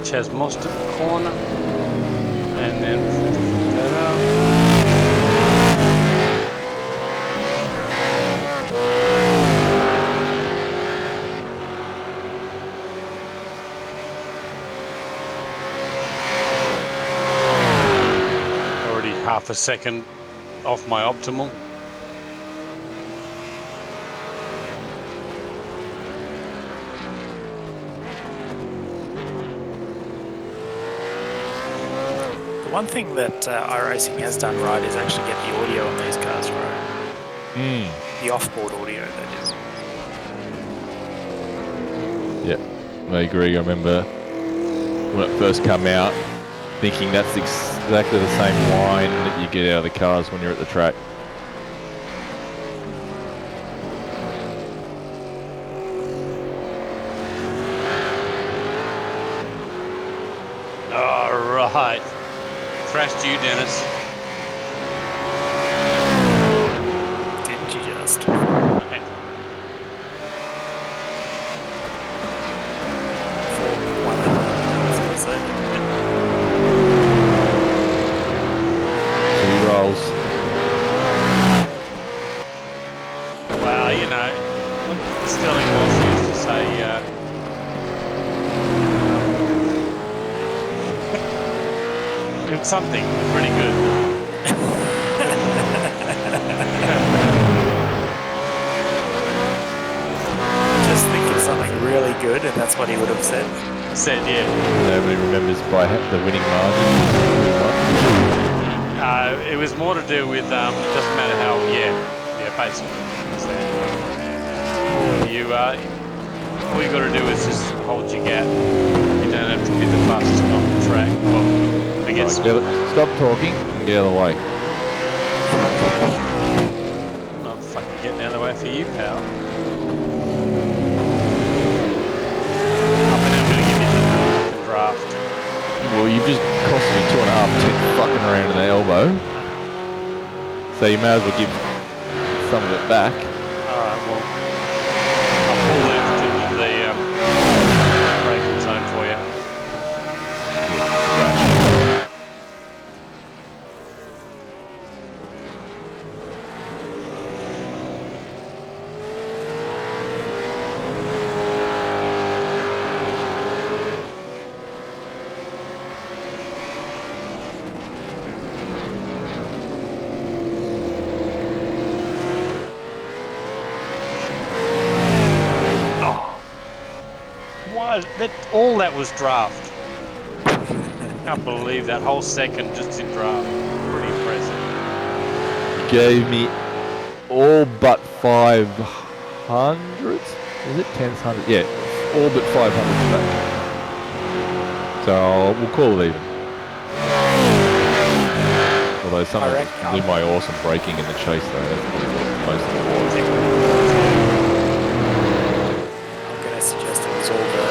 Chas Mostert corner, and then that up. Already half a second off my optimal. One thing that iRacing has done right is actually get the audio on these cars right. The off-board audio, that is. Yeah, I agree. I remember when it first came out, thinking that's exactly the same whine that you get out of the cars when you're at the track. All right. Thrashed you, Dennis. Didn't you just? Okay. Two rolls. Well, you know, Sterling Moss used to say, it's something pretty good. Just think of something really good, and that's what he would have said. Said, yeah. Nobody remembers by the winning margin. It was more to do with, it doesn't matter how, yeah, basically. So, all you got to do is just hold your gap. You don't have to be the fastest on the track. Well, I guess. Stop talking and get out of the way. I'm not fucking getting out of the way for you, pal. I'm going to give you the fucking draft. Well, you've just cost me 2.5 ticks fucking around in the elbow. So you may as well give some of it back. Alright, well, I'll pull left into the braking zone for you. All that was draft. Can't believe that whole second just in draft. Pretty impressive. Gave me all but 500. Is it 10s, 100? Yeah, all but 500 back. So we'll call it even. Although some of it do my awesome braking in the chase though. That's probably most of the I'm going to suggest it was all the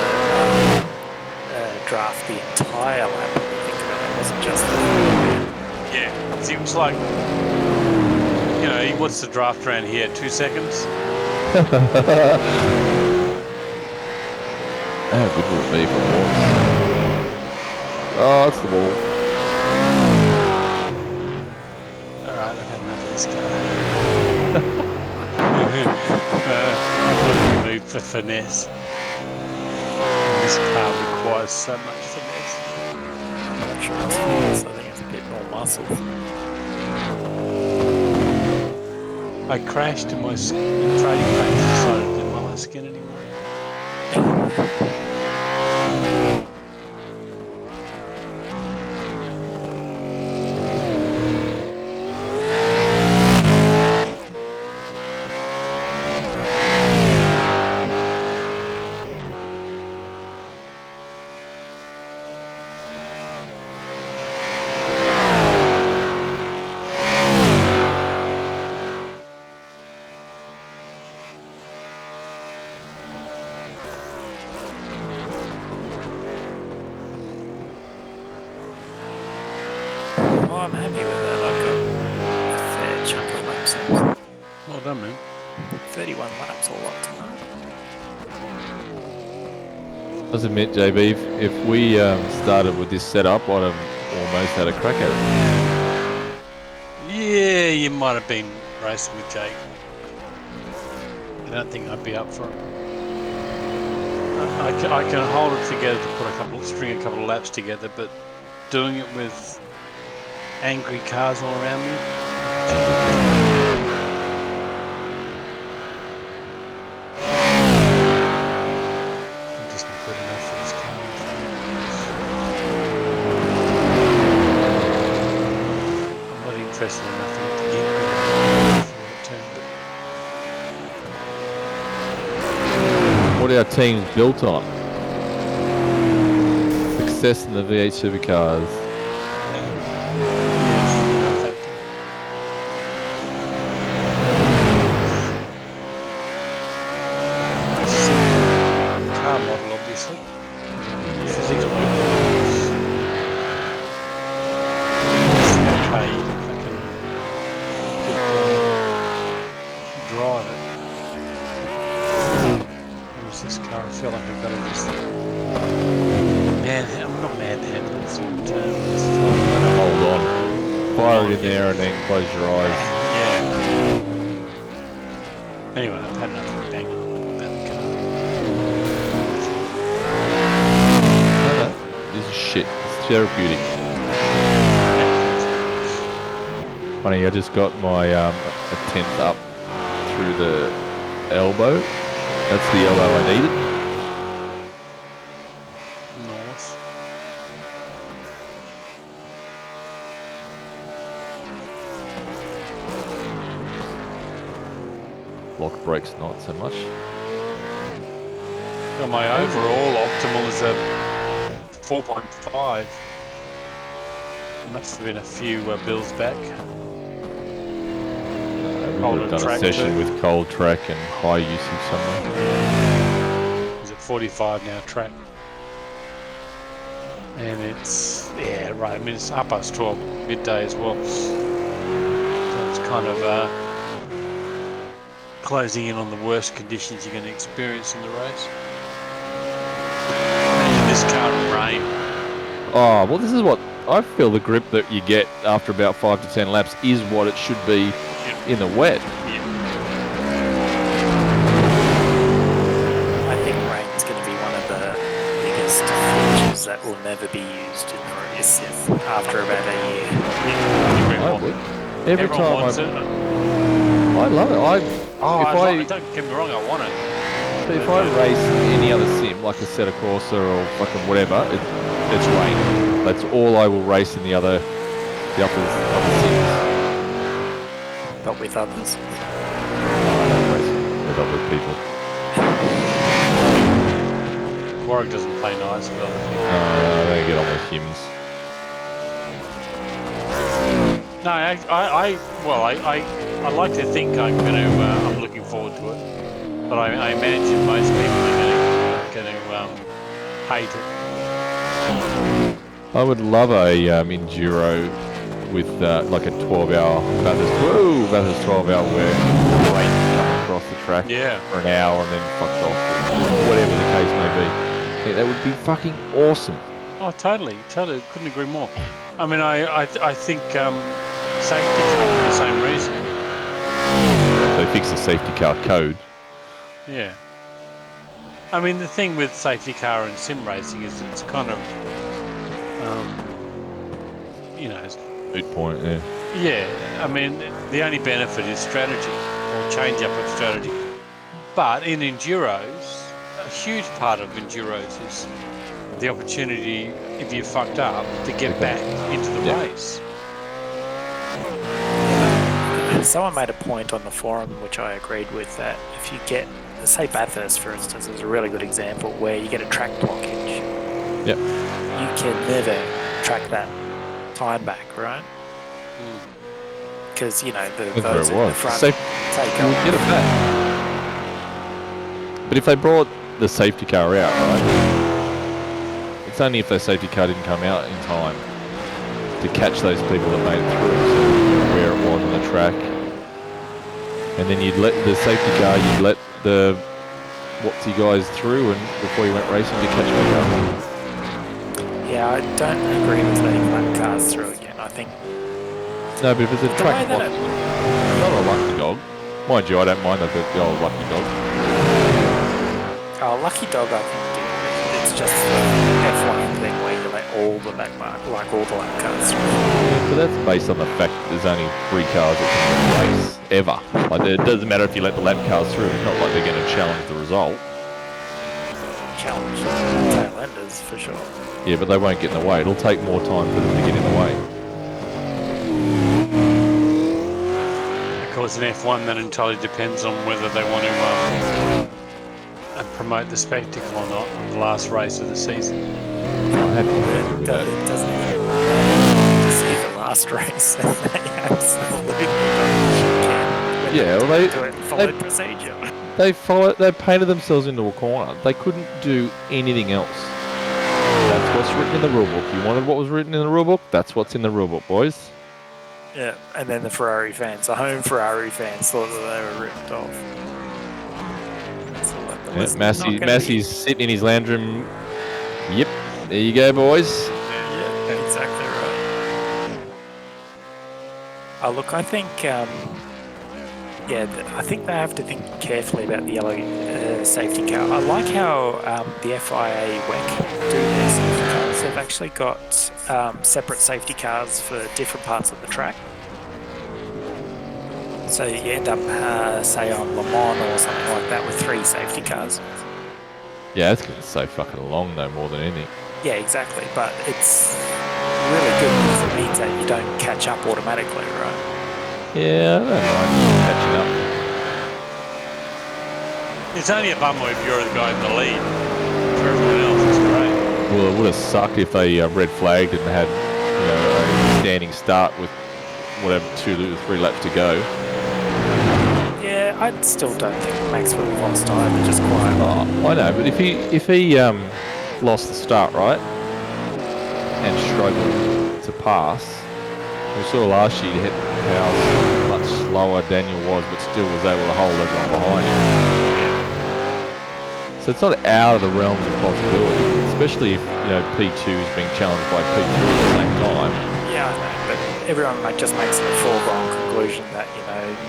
draft the entire lap. Think of it, it wasn't just the Yeah, it seems like, you know, what's the draft around here? 2 seconds? How good would it be for walks? Oh, it's the ball. Alright, I've had enough of this guy. I'm in the mood for finesse. This car requires so much finesse. I'm not sure it's finesse. I think it's a bit more muscle. I crashed in my trading range, decided I didn't like my skin anymore. Oh, I'm happy with that. I've got a fair chunk of laps in. Well done, man. 31 laps all up tonight. I must admit, JB, if we started with this setup, I'd have almost had a crack at it. Yeah, you might have been racing with Jake. I don't think I'd be up for it. I can hold it together to put string a couple of laps together, but doing it with angry cars all around me. I'm just not good enough for this car. I'm not interested enough in it to get What are our teams built on? Success in the V8 supercars. Car model, obviously. Physics models. Okay, I can drive it. Where's this car? I feel like I've got to just I'm not manhandling this long term. Hold on. Fire it in there and then close your eyes. Yeah. Anyway, I've had enough of banging on about the car. No. This is shit. It's therapeutic. Funny, I just got my a 10th up through the elbow. That's the elbow I needed. Nice. Lock brakes not so much. Well, my overall optimal is a 4.5. Must have been a few bills back. We would have done a session with cold track and high usage somewhere. Is it 45 now track? And it's, yeah, right, I mean it's up past 12 midday as well. So it's kind of closing in on the worst conditions you're going to experience in the race. Imagine this car in rain. Oh, well, this is what I feel the grip that you get after about 5 to 10 laps is what it should be in the wet. Yeah. I think rain's going to be one of the biggest features that will never be used in the race after about a year. I would. Every Everyone time wants it. I love it. Don't get me wrong, I want it. If I race any other sim, like a Seta Corsa or fucking whatever, it's rain. That's all I will race in the other sims. But with others. I don't race with other people. Warwick doesn't play nice with other people. I don't get on with hymns. No, I like to think I'm looking forward to it, but I imagine most people are going to hate it. I would love a enduro with like a 12-hour Bathurst 12-hour where rain coming across the track for an hour and then fucked off, whatever the case may be. I think that would be fucking awesome. Oh, totally. Couldn't agree more. I mean, I think safety car for the same reason. They fix the safety car code. Yeah. I mean, the thing with safety car and sim racing is it's kind of, Good point, yeah. Yeah, I mean, the only benefit is strategy or change up of strategy. But in enduros, a huge part of enduros is the opportunity, if you fucked up, to get back into the race. Someone made a point on the forum, which I agreed with, that if you get, say Bathurst for instance, is a really good example where you get a track blockage. Yep. You can never track that time back, right? Because those in the front take get it back. But if they brought the safety car out, right? It's only if the safety car didn't come out in time to catch those people that made it through, so where it was on the track. And then you'd let the safety car, you'd let the what's you guys through and before you went racing to catch back up. Yeah, I don't agree with letting lap cars through again. I think No, but if it's a the track way that box, not a lucky dog. Mind you, I don't mind the old lucky dog. Lucky Dog, I think it's just the F1 thing where you let all the lap cars through. Yeah, but that's based on the fact that there's only 3 cars that can race ever. Like, it doesn't matter if you let the lap cars through. It's not like they're going to challenge the result. Challenge tail enders for sure. Yeah, but they won't get in the way. It'll take more time for them to get in the way. Of course, in F1, that entirely depends on whether they want to promote the spectacle or not on the last race of the season. It doesn't even see the last race. They absolutely Yeah, well, do it followed procedure. They painted themselves into a corner. They couldn't do anything else. That's what's written in the rulebook. You wanted what was written in the rulebook? That's what's in the rulebook, boys. Yeah, and then the Ferrari fans, the home Ferrari fans, thought that they were ripped off. Massey's sitting in his lounge room. Yep, there you go, boys. Yeah, exactly right. Look, I think, I think they have to think carefully about the yellow safety car. I like how the FIA WEC do their safety cars. They've actually got separate safety cars for different parts of the track. So you end up, say, on Le Mans or something like that with 3 safety cars. Yeah, it's going to say fucking long, though, more than anything. Yeah, exactly. But it's really good because it means that you don't catch up automatically, right? Yeah, I don't mind catching up. It's only a bummer if you're the guy in the lead. For everyone else, it's great. Well, it would have sucked if they red flagged and had, a standing start with whatever 2 or 3 laps to go. Yeah, I still don't think Max would have lost either, just quietly. Oh, I know, but if he lost the start, right, and struggled to pass, we saw last year hit how much slower Daniel was, but still was able to hold everyone behind him. So it's not out of the realms of possibility, especially if P2 is being challenged by P3 at the same time. Yeah, I know, but everyone just makes a foregone conclusion that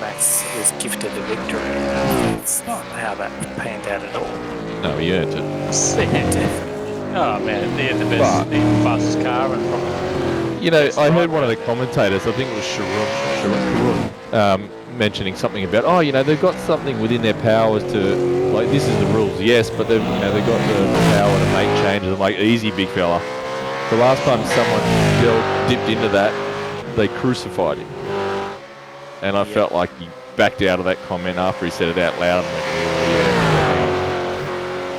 Max was gifted a victory. It's not how that panned out at all. No, he earned it. Yeah, definitely. Oh man, they had the fastest car and probably. I heard one of the commentators, I think it was Sharon, mentioning something about, they've got something within their powers to, like, this is the rules, yes, but they've got the power to make changes. I'm like, easy, big fella. The last time someone dipped into that, they crucified him. And I felt like he backed out of that comment after he said it out loud. And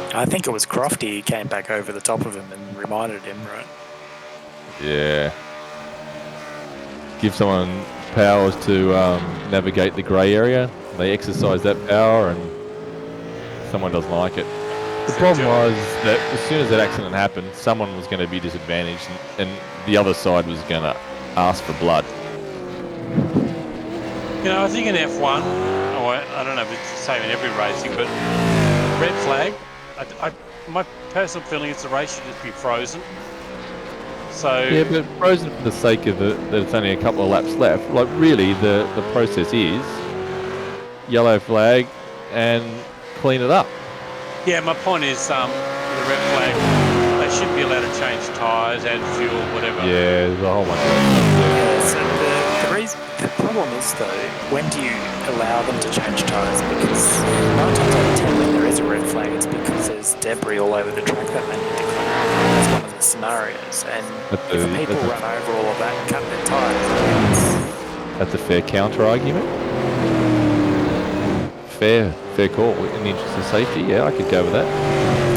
went, I think it was Crofty who came back over the top of him and reminded him, right? Yeah. Give someone powers to navigate the grey area. They exercise that power and someone doesn't like it. The problem was that as soon as that accident happened, someone was going to be disadvantaged and the other side was going to ask for blood. I think in F1, I don't know if it's the same in every racing, but red flag, my personal feeling is the race should just be frozen. So yeah, but frozen for the sake of that it's only a couple of laps left. Like, really, the process is yellow flag and clean it up. Yeah, my point is the red flag, they shouldn't be allowed to change tyres, add fuel, whatever. Yeah, there's a whole bunch of So the problem is, though, when do you allow them to change tyres? Because 9 times out of 10 when there is a red flag, it's because there's debris all over the track that they need to clean up. That's one of the scenarios. And if people run over all of that and cut their tyres, that's a fair counter-argument. Fair call. In the interest of safety, yeah, I could go with that.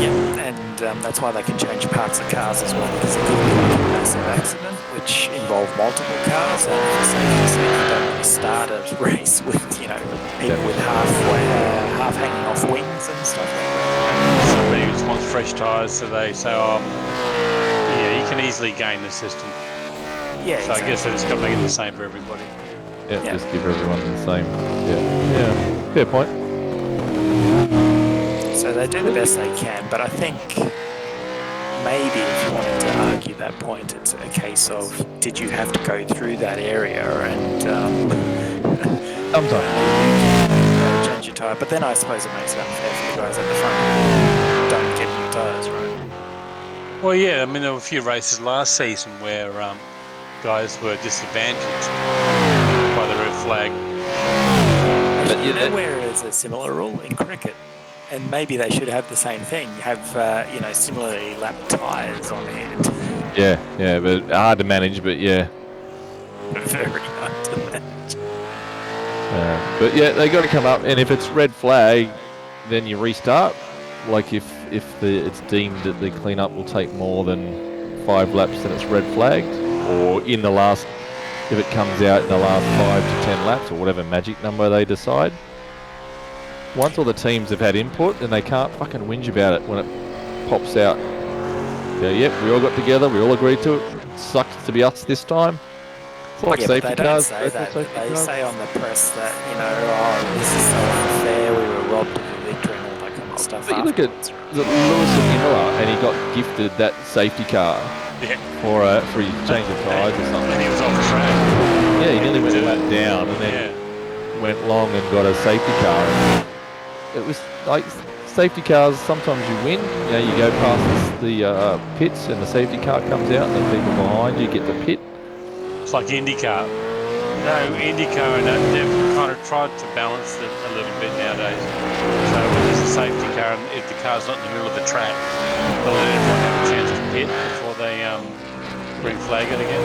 Yeah, and that's why they can change parts of cars as well, because it could be like a massive accident, which involve multiple cars, and for safety sake, you don't really start a race with, people with half hanging off wings and stuff like that. Somebody who wants fresh tyres, so they say, you can easily gain the system. Yeah, so exactly. I guess they just got to make it the same for everybody. Yeah, just give everyone the same. Yeah, fair point. So So they do the best they can, but I think maybe if you wanted to argue that point, it's a case of did you have to go through that area and Sometimes. change your tyre? But then I suppose it makes it unfair for the guys at the front who don't get new tyres, right? Well, yeah, I mean, there were a few races last season where guys were disadvantaged by the red flag. But you know where is a similar rule in cricket? And maybe they should have the same thing. Have similarly lapped tyres on hand. Yeah, but hard to manage. But yeah, Very hard to manage. but yeah, they got to come up. And if it's red flag, then you restart. Like if it's deemed that the cleanup will take more than 5 laps, then it's red flagged. Or in the last, if it comes out in the last 5 to 10 laps or whatever magic number they decide. Once all the teams have had input, then they can't fucking whinge about it when it pops out. Yeah, yep, we all got together, we all agreed to it. It sucks to be us this time. It's like safety cars. They don't say that. They say on the press that, this is so unfair, we were robbed of a victory and all that kind of stuff. But you look at Lewis and Imola, and he got gifted that safety car for his change of tyres or something. And he was off the track. Yeah, he nearly went a lap down and then went long and got a safety car. And it was like safety cars, sometimes you win. You go past the pits and the safety car comes out and the people behind you get the pit. It's like IndyCar. IndyCar and they've kind of tried to balance it a little bit nowadays. So when there's a safety car and if the car's not in the middle of the track, they'll let everyone have a chance to pit before they green flag it again.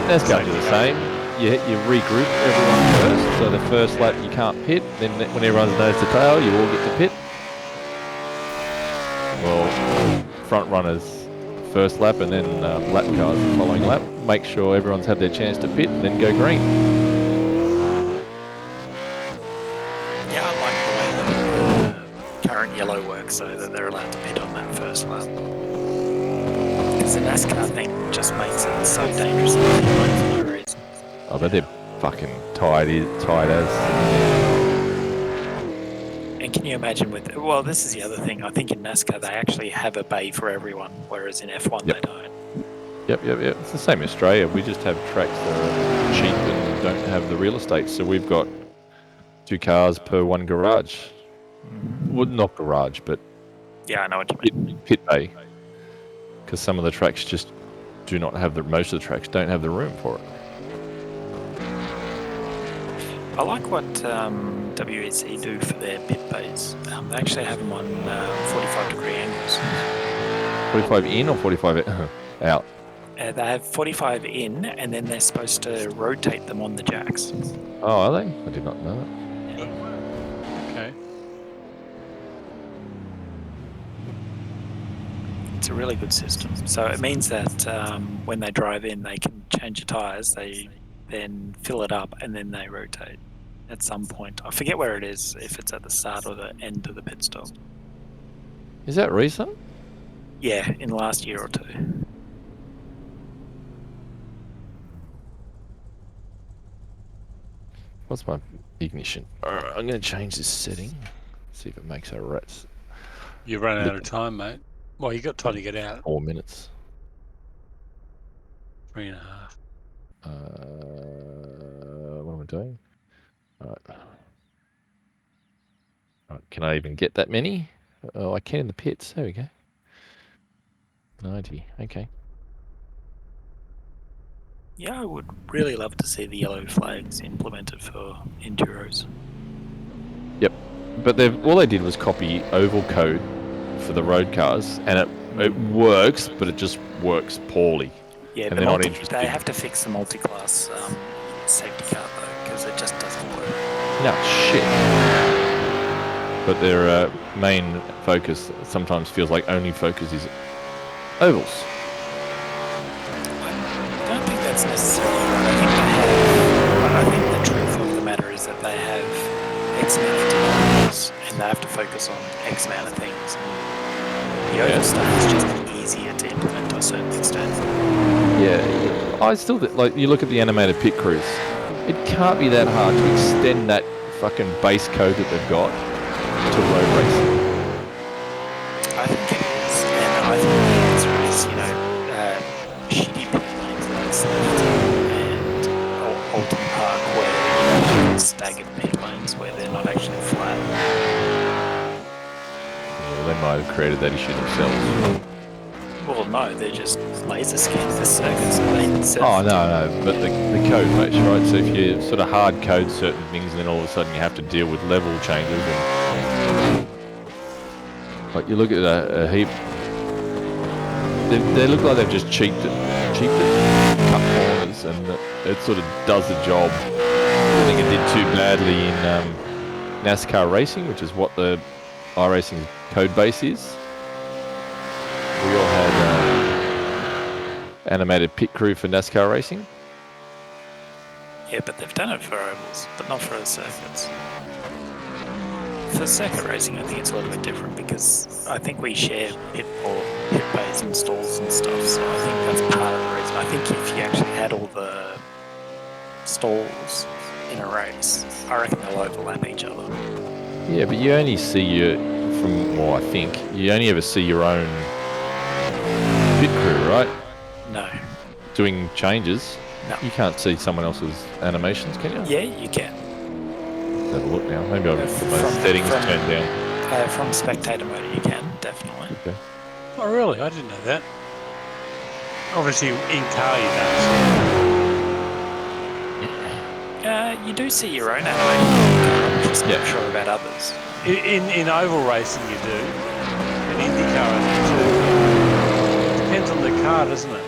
NASCAR do the same. You regroup everyone first, so the first lap you can't pit, then when everyone's nose to tail, you all get to pit. Well, front runners first lap and then lap cars the following lap. Make sure everyone's had their chance to pit and then go green. Yeah, I like the way the current yellow works so that they're allowed to pit on that first lap. Because the NASCAR thing just makes it so dangerous for no reason. Oh, but they're fucking tired as. And can you imagine well, this is the other thing. I think in NASCAR they actually have a bay for everyone, whereas in F1 they don't. Yep. It's the same in Australia. We just have tracks that are cheap and don't have the real estate. So we've got 2 cars per 1 garage. Well, not garage, but yeah, I know what you mean. Pit bay. Because some of the tracks just do not have most of the tracks don't have the room for it. I like what WEC do for their pit bays. They actually have them on 45-degree angles. 45 in or 45 out? They have 45 in, and then they're supposed to rotate them on the jacks. Oh, are they? I did not know that. Okay. It's a really good system. So it means that when they drive in, they can change the tyres, they then fill it up, and then they rotate at some point. I forget where it is, if it's at the start or the end of the pit stop. Is that recent? Yeah, in the last year or 2. What's my ignition? Alright, I'm going to change this setting. See if it makes a rat's. You run out of time, mate. Well, you got time to get out. 4 minutes. 3.5. What am I doing? Alright, can I even get that many? Oh, I can in the pits. There we go. 90. Okay. Yeah, I would really love to see the yellow flags implemented for enduros. Yep. But all they did was copy oval code for the road cars, and it works, but it just works poorly. Yeah, and but they're not interested. They have to fix the multi-class safety car though, because it just doesn't work. No, shit. But their main focus sometimes feels like only focus is ovals. I don't think that's necessarily right. I think the truth of the matter is that they have X amount of developers and they have to focus on X amount of things. And the oval stuff is just easier to implement to a certain extent. Yeah, I still like you look at the animated pit crews. It can't be that hard to extend that fucking base code that they've got to road racing. staggered pit lanes where they're not actually flat. Yeah, they might have created that issue themselves. Well, no, they're just laser scanned the circuit, so they set. Oh no, but the code base, right? So if you sort of hard code certain things, and then all of a sudden you have to deal with level changes, and like you look at a heap, they look like they've just cheaped it, cut corners, and it sort of does the job. I think it did too badly in NASCAR racing, which is what the iRacing's code base is. We all had animated pit crew for NASCAR racing. Yeah, but they've done it for ovals, but not for the circuits. For circuit racing, I think it's a little bit different because I think we share pit bays and stalls and stuff, so I think that's part of the reason. I think if you actually had all the stalls in a race, I reckon they'll overlap each other. Yeah, but you only see I think you only ever see your own pit crew, right? No. Doing changes. No. You can't see someone else's animations, can you? Yeah, you can. Let's have a look now. Maybe I'll put my settings turned down. From spectator mode, you can, definitely. Okay. Oh, really? I didn't know that. Obviously, in car you You do see your own animation. I'm just not sure about others. In oval racing you do. In IndyCar I think too. Depends on the car, doesn't it?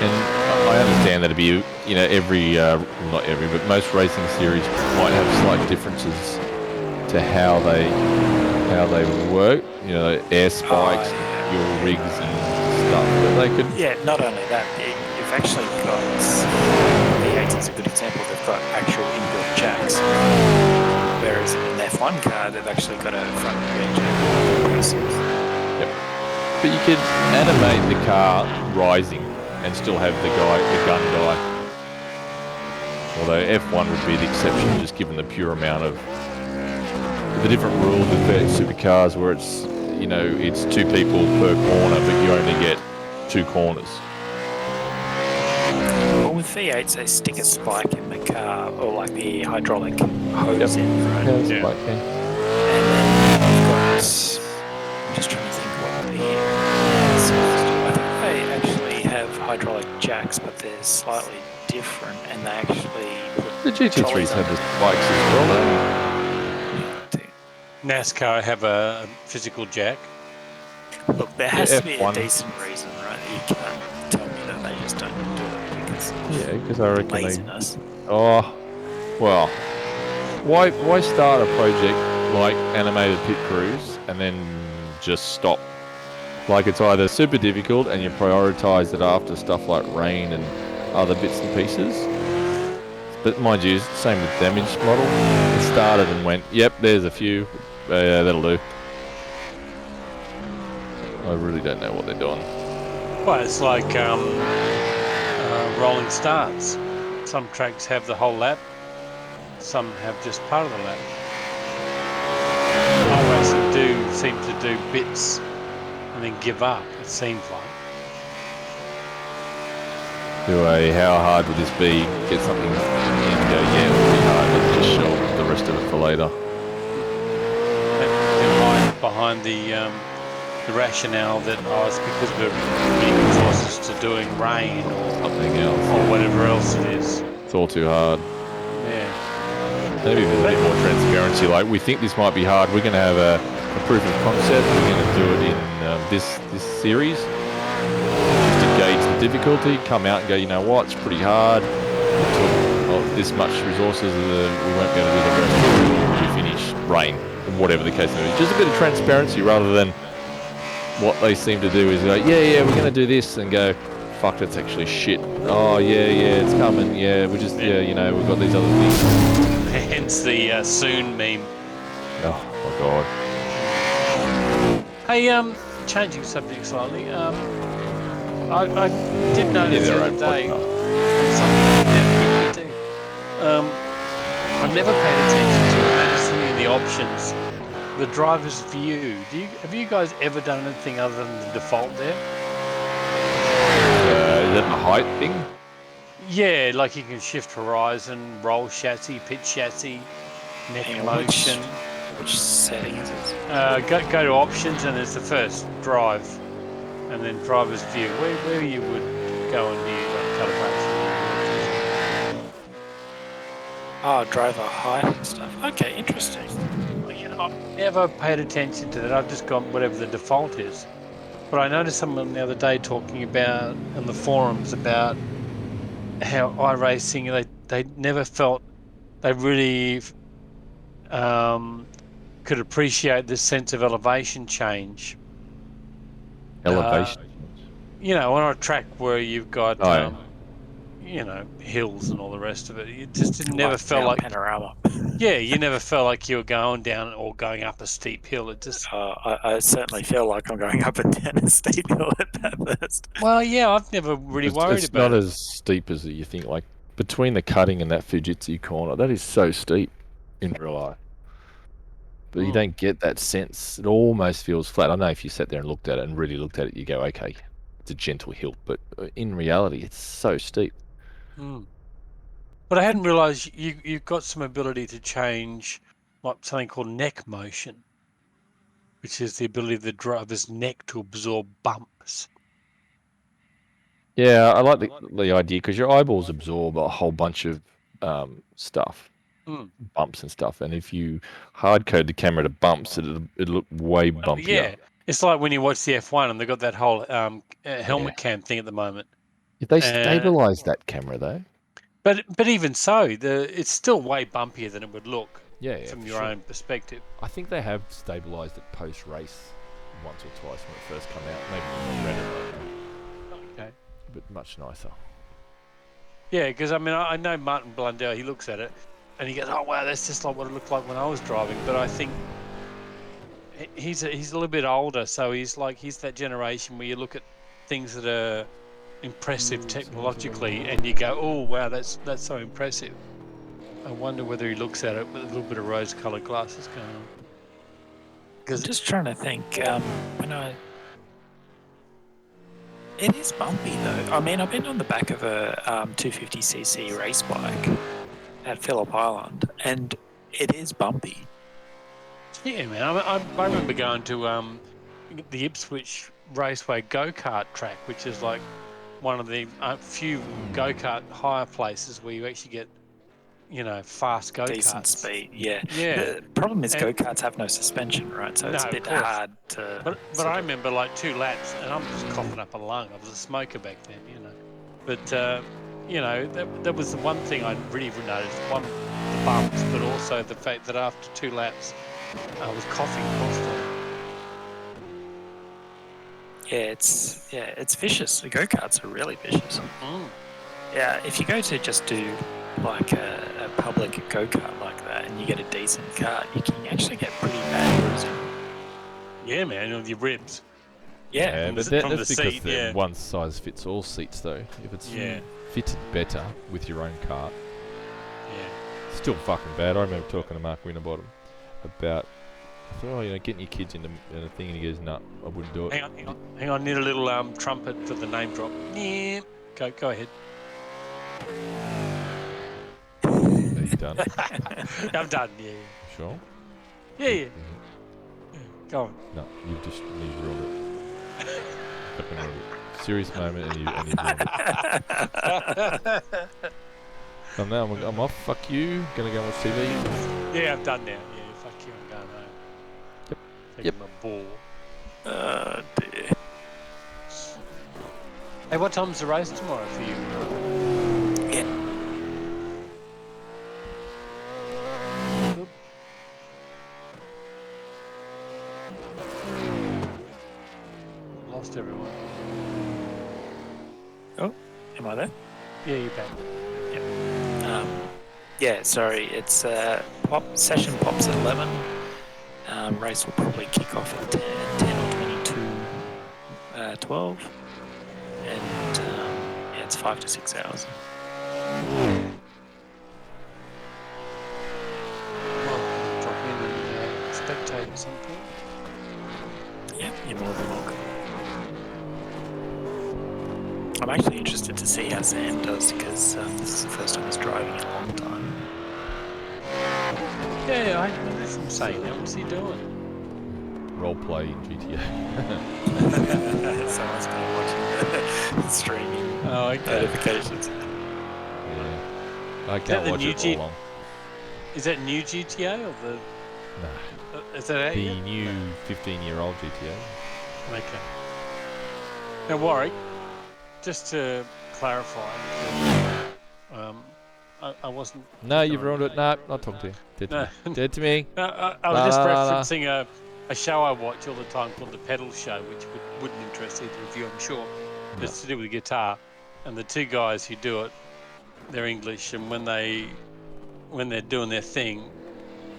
And I understand that it'd be, every, not every, but most racing series might have slight differences to how they work. Air spikes, fuel rigs and stuff. But they could. Yeah, not only that, you've actually got V8 is a good example. They've got actual inbuilt jacks, whereas in an F1 car they've actually got a front and rear jack. Yep. But you could animate the car rising and still have the gun guy. Although F1 would be the exception, just given the pure amount of the different rules with V8 supercars, where it's 2 people per corner, but you only get 2 corners. Well, with V8s, they stick a spike in the car, or like the hydraulic hose in, right? Yeah, spike, yeah. And then you've got, I'm just trying to think what I think they actually have hydraulic jacks, but they're slightly different, and they actually The GT3s have the spikes as well, though. NASCAR have a physical jack. Look, there has to be a F1. decent reason, right? You can't tell me that they just don't do it Because I reckon laziness. Oh, well, why start a project like animated pit crews and then just stop? Like, it's either super difficult and you prioritise it after stuff like rain and other bits and pieces. But mind you, same with damage model. It started and went, yep, there's a few. Yeah, that'll do. I really don't know what they're doing. Well, it's like rolling starts. Some tracks have the whole lap, some have just part of the lap. iRacing do seem to do bits and then give up, it seems like. How hard would this be? Get something and go, yeah, it'll be hard, let's just shelve the rest of it for later. Behind the rationale that it's because we're getting closest to doing rain or Something else. or whatever else it is. It's all too hard. Yeah. Maybe if there's a bit more transparency, like we think this might be hard, we're going to have a proof of concept, we're going to do it in this series, just to gauge the difficulty, come out and go, you know what, it's pretty hard, this much resources, we won't be able to do the rest until we finish rain, whatever the case may be. Just a bit of transparency rather than what they seem to do is go, yeah, we're going to do this, and go, fuck, that's actually shit. Oh, yeah, it's coming, yeah, we've got these other things. Hence the soon meme. Oh, my God. Hey, changing subject slightly. I did notice the other day something I never do. I never paid attention to it. I just see in the options, the driver's view. Have you guys ever done anything other than the default there? Is that a height thing? Yeah, like you can shift horizon, roll chassis, pitch chassis, neck Hang on, motion. which setting is this? Go to options, and there's the first drive, and then driver's view. Where you would go into your calibration. Oh, driver height and stuff. Okay, interesting. Well, I've never paid attention to that. I've just gone whatever the default is. But I noticed someone the other day talking about in the forums about how iRacing they never felt they really could appreciate this sense of elevation change. Elevation. On a track where you've got Oh, hills and all the rest of it, you just never Like felt Mount like Panorama. yeah, you never felt like you were going down or going up a steep hill. It just I certainly feel like I'm going up and down a steep hill at Bathurst. well, yeah, I've never really worried it's about not it. as steep as you think. Like between the cutting and that Fujitsu corner, that is so steep in real life. But you don't get that sense. It almost feels flat. I don't know if you sat there and looked at it and really looked at it, you go, okay, it's a gentle hill. But in reality, it's so steep. But I hadn't realised you've got some ability to change something called neck motion, which is the ability of the driver's neck to absorb bumps. Yeah, I like the idea because your eyeballs absorb a whole bunch of stuff, bumps and stuff. And if you hard code the camera to bumps, it'll look way bumpier. Yeah, it's like when you watch the F1 and they've got that whole helmet cam thing at the moment. If they stabilize that camera though. But even so, it's still way bumpier than it would look from your sure. own perspective. I think they have stabilized it post race once or twice when it first come out. Maybe not Reddit, Okay. but much nicer. Yeah, because I mean I know Martin Blundell. He looks at it and he goes, "Oh wow, that's just like what it looked like when I was driving." But I think he's a little bit older, so he's that generation where you look at things that are impressive technologically and you go, "Oh wow, that's so impressive." I wonder whether he looks at it with a little bit of rose-colored glasses going on. I'm just trying to think. It is bumpy though. I mean, I've been on the back of a 250cc race bike at Phillip Island, and it is bumpy. Yeah, man. I remember going to the Ipswich Raceway go-kart track, which is like one of the few go-kart hire places where you actually get, fast go-karts. Decent speed, yeah. Yeah. The problem is go-karts have no suspension, right? So it's a bit hard to... But I remember like 2 laps, and I'm just coughing up a lung. I was a smoker back then, But, that was the one thing I really noticed. One, the bumps, but also the fact that after 2 laps, I was coughing constantly. Yeah, it's vicious. The go-karts are really vicious. Yeah, if you go to just do like a public go-kart like that and you get a decent kart, you can actually get pretty bad bruising. Yeah, man, on your ribs. Yeah, but that's because seat, they're one size fits all seats though. If it's fitted better with your own kart, still fucking bad. I remember talking to Mark Winterbottom about, getting your kids in a thing, and he goes, "No, I wouldn't do it." Hang on. Need a little trumpet for the name drop. Yeah, go ahead. Are you done? I'm done. Yeah. Sure. Yeah. Go on. No, you've ruined it. Fucking ruined it. Serious moment, and you've ruined it. So now I'm off. Fuck you. Gonna go watch TV. Yeah, I'm done now. Yeah, fuck you. I'm going home. Yep. Taking my ball. Oh dear. Hey, what time's the race tomorrow for you? Yeah. Lost everyone. Oh, am I there? Yeah, you're back. Yeah, sorry. It's session pops at 11. Race will probably kick off at 10 or 12. And it's 5 to 6 hours. Well, drop in and spectate at some point. Yeah, you're more than welcome. I'm actually interested to see how Sam does because this is the first time he's driving in a long time. Yeah, I remember him saying that. What's he doing? Roleplay in GTA. Someone's been watching the streaming Oh, okay. notifications. Yeah. I that can't the watch new it all long. Is that new GTA or the? No. Is that out The yet? new 15-year-old GTA. Okay. Now, Warwick, just to clarify, I wasn't. No, you've ruined it. No, not talking to you. Dead to No, me. Dead to me. no, I was La, just la, la, la. referencing a show I watch all the time called The Pedal Show, which wouldn't interest either of you, I'm sure. But No. it's to do with guitar, and the two guys who do it, they're English, and when they're doing their thing,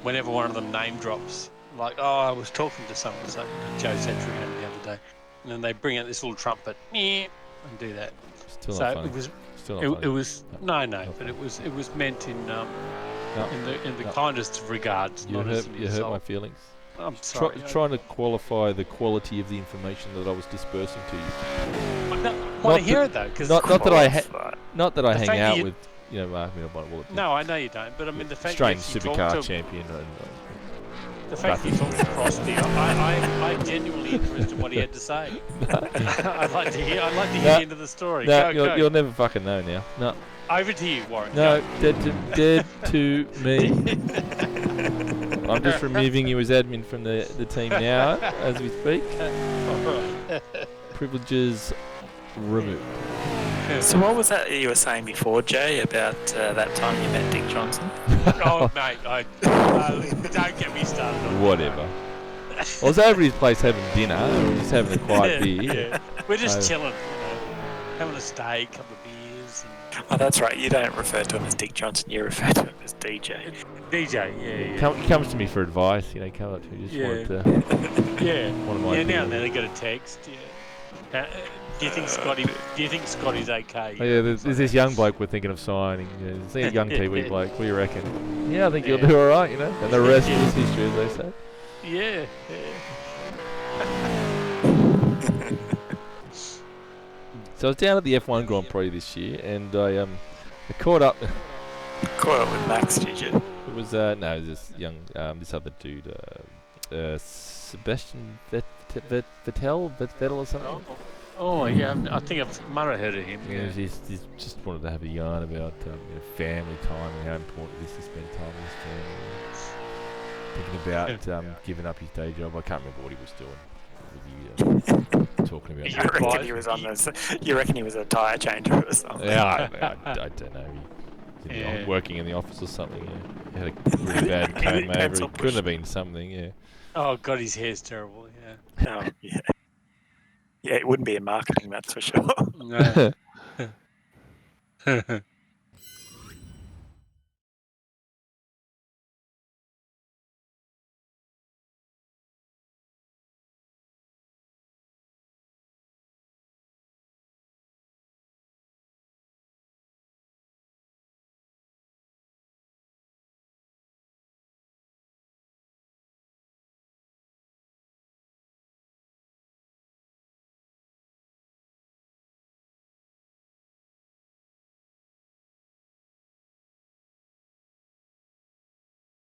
whenever one of them name drops, like, oh, I was talking to someone, so Joe said to him the other day, and then they bring out this little trumpet and do that. Still So not funny. it was Still not it funny. was no, but funny. it was meant in No. the kindest of regards, You not as an hurt my insult. feelings. I'm sorry. Trying to qualify the quality of the information that I was dispersing to you. I want to hear it though, because Not that I hang fact out you- with, I no, I know you don't. But I mean, the fact strange that you supercar talk to champion. the fact that you talk to Crosby, I'm genuinely interested in what he had to say. I'd like to hear the end of the story. No, Go. you'll never fucking know now. No, Over to you, Warren. no, Go. dead to me. I'm just removing you as admin from the team now, as we speak. Privileges removed. So what was that you were saying before, Jay, about that time you met Dick Johnson? Oh, mate, don't get me started on Whatever. I was over at his place having dinner. We were just having a quiet beer. Yeah. We're just Oh. chilling, having a steak, couple of beers, and Oh, that's right. You don't refer to him as Dick Johnson. You refer to him as DJ. DJ. Yeah. He comes to me for advice. Come up to me. Just wanted to. Yeah. One of my Yeah. Now people. and then I get a text. Yeah. Do you think Scotty's okay? Oh, yeah, there's this young bloke we're thinking of signing. There's a young Kiwi bloke. What do you reckon? Yeah, I think you'll do all right. And the rest is history, as they say. Yeah. So I was down at the F1 Grand Prix this year, and I caught up. Caught up with Max, did you? It was this young this other dude, Sebastian Vettel or something. Oh yeah, I think I might have heard of him. Yeah, he's just wanted to have a yarn about family time and how important it is to spend time with his family. Thinking about giving up his day job. I can't remember what he was doing. Talking about. You reckon he was on this? You reckon he was a tyre changer or something? Yeah, I don't know. He's working in the office or something. Yeah. He had a really bad comb over. It couldn't have been something. Yeah. Oh god, his hair's terrible. Yeah. Oh, yeah. Yeah, it wouldn't be in marketing, that's for sure. No.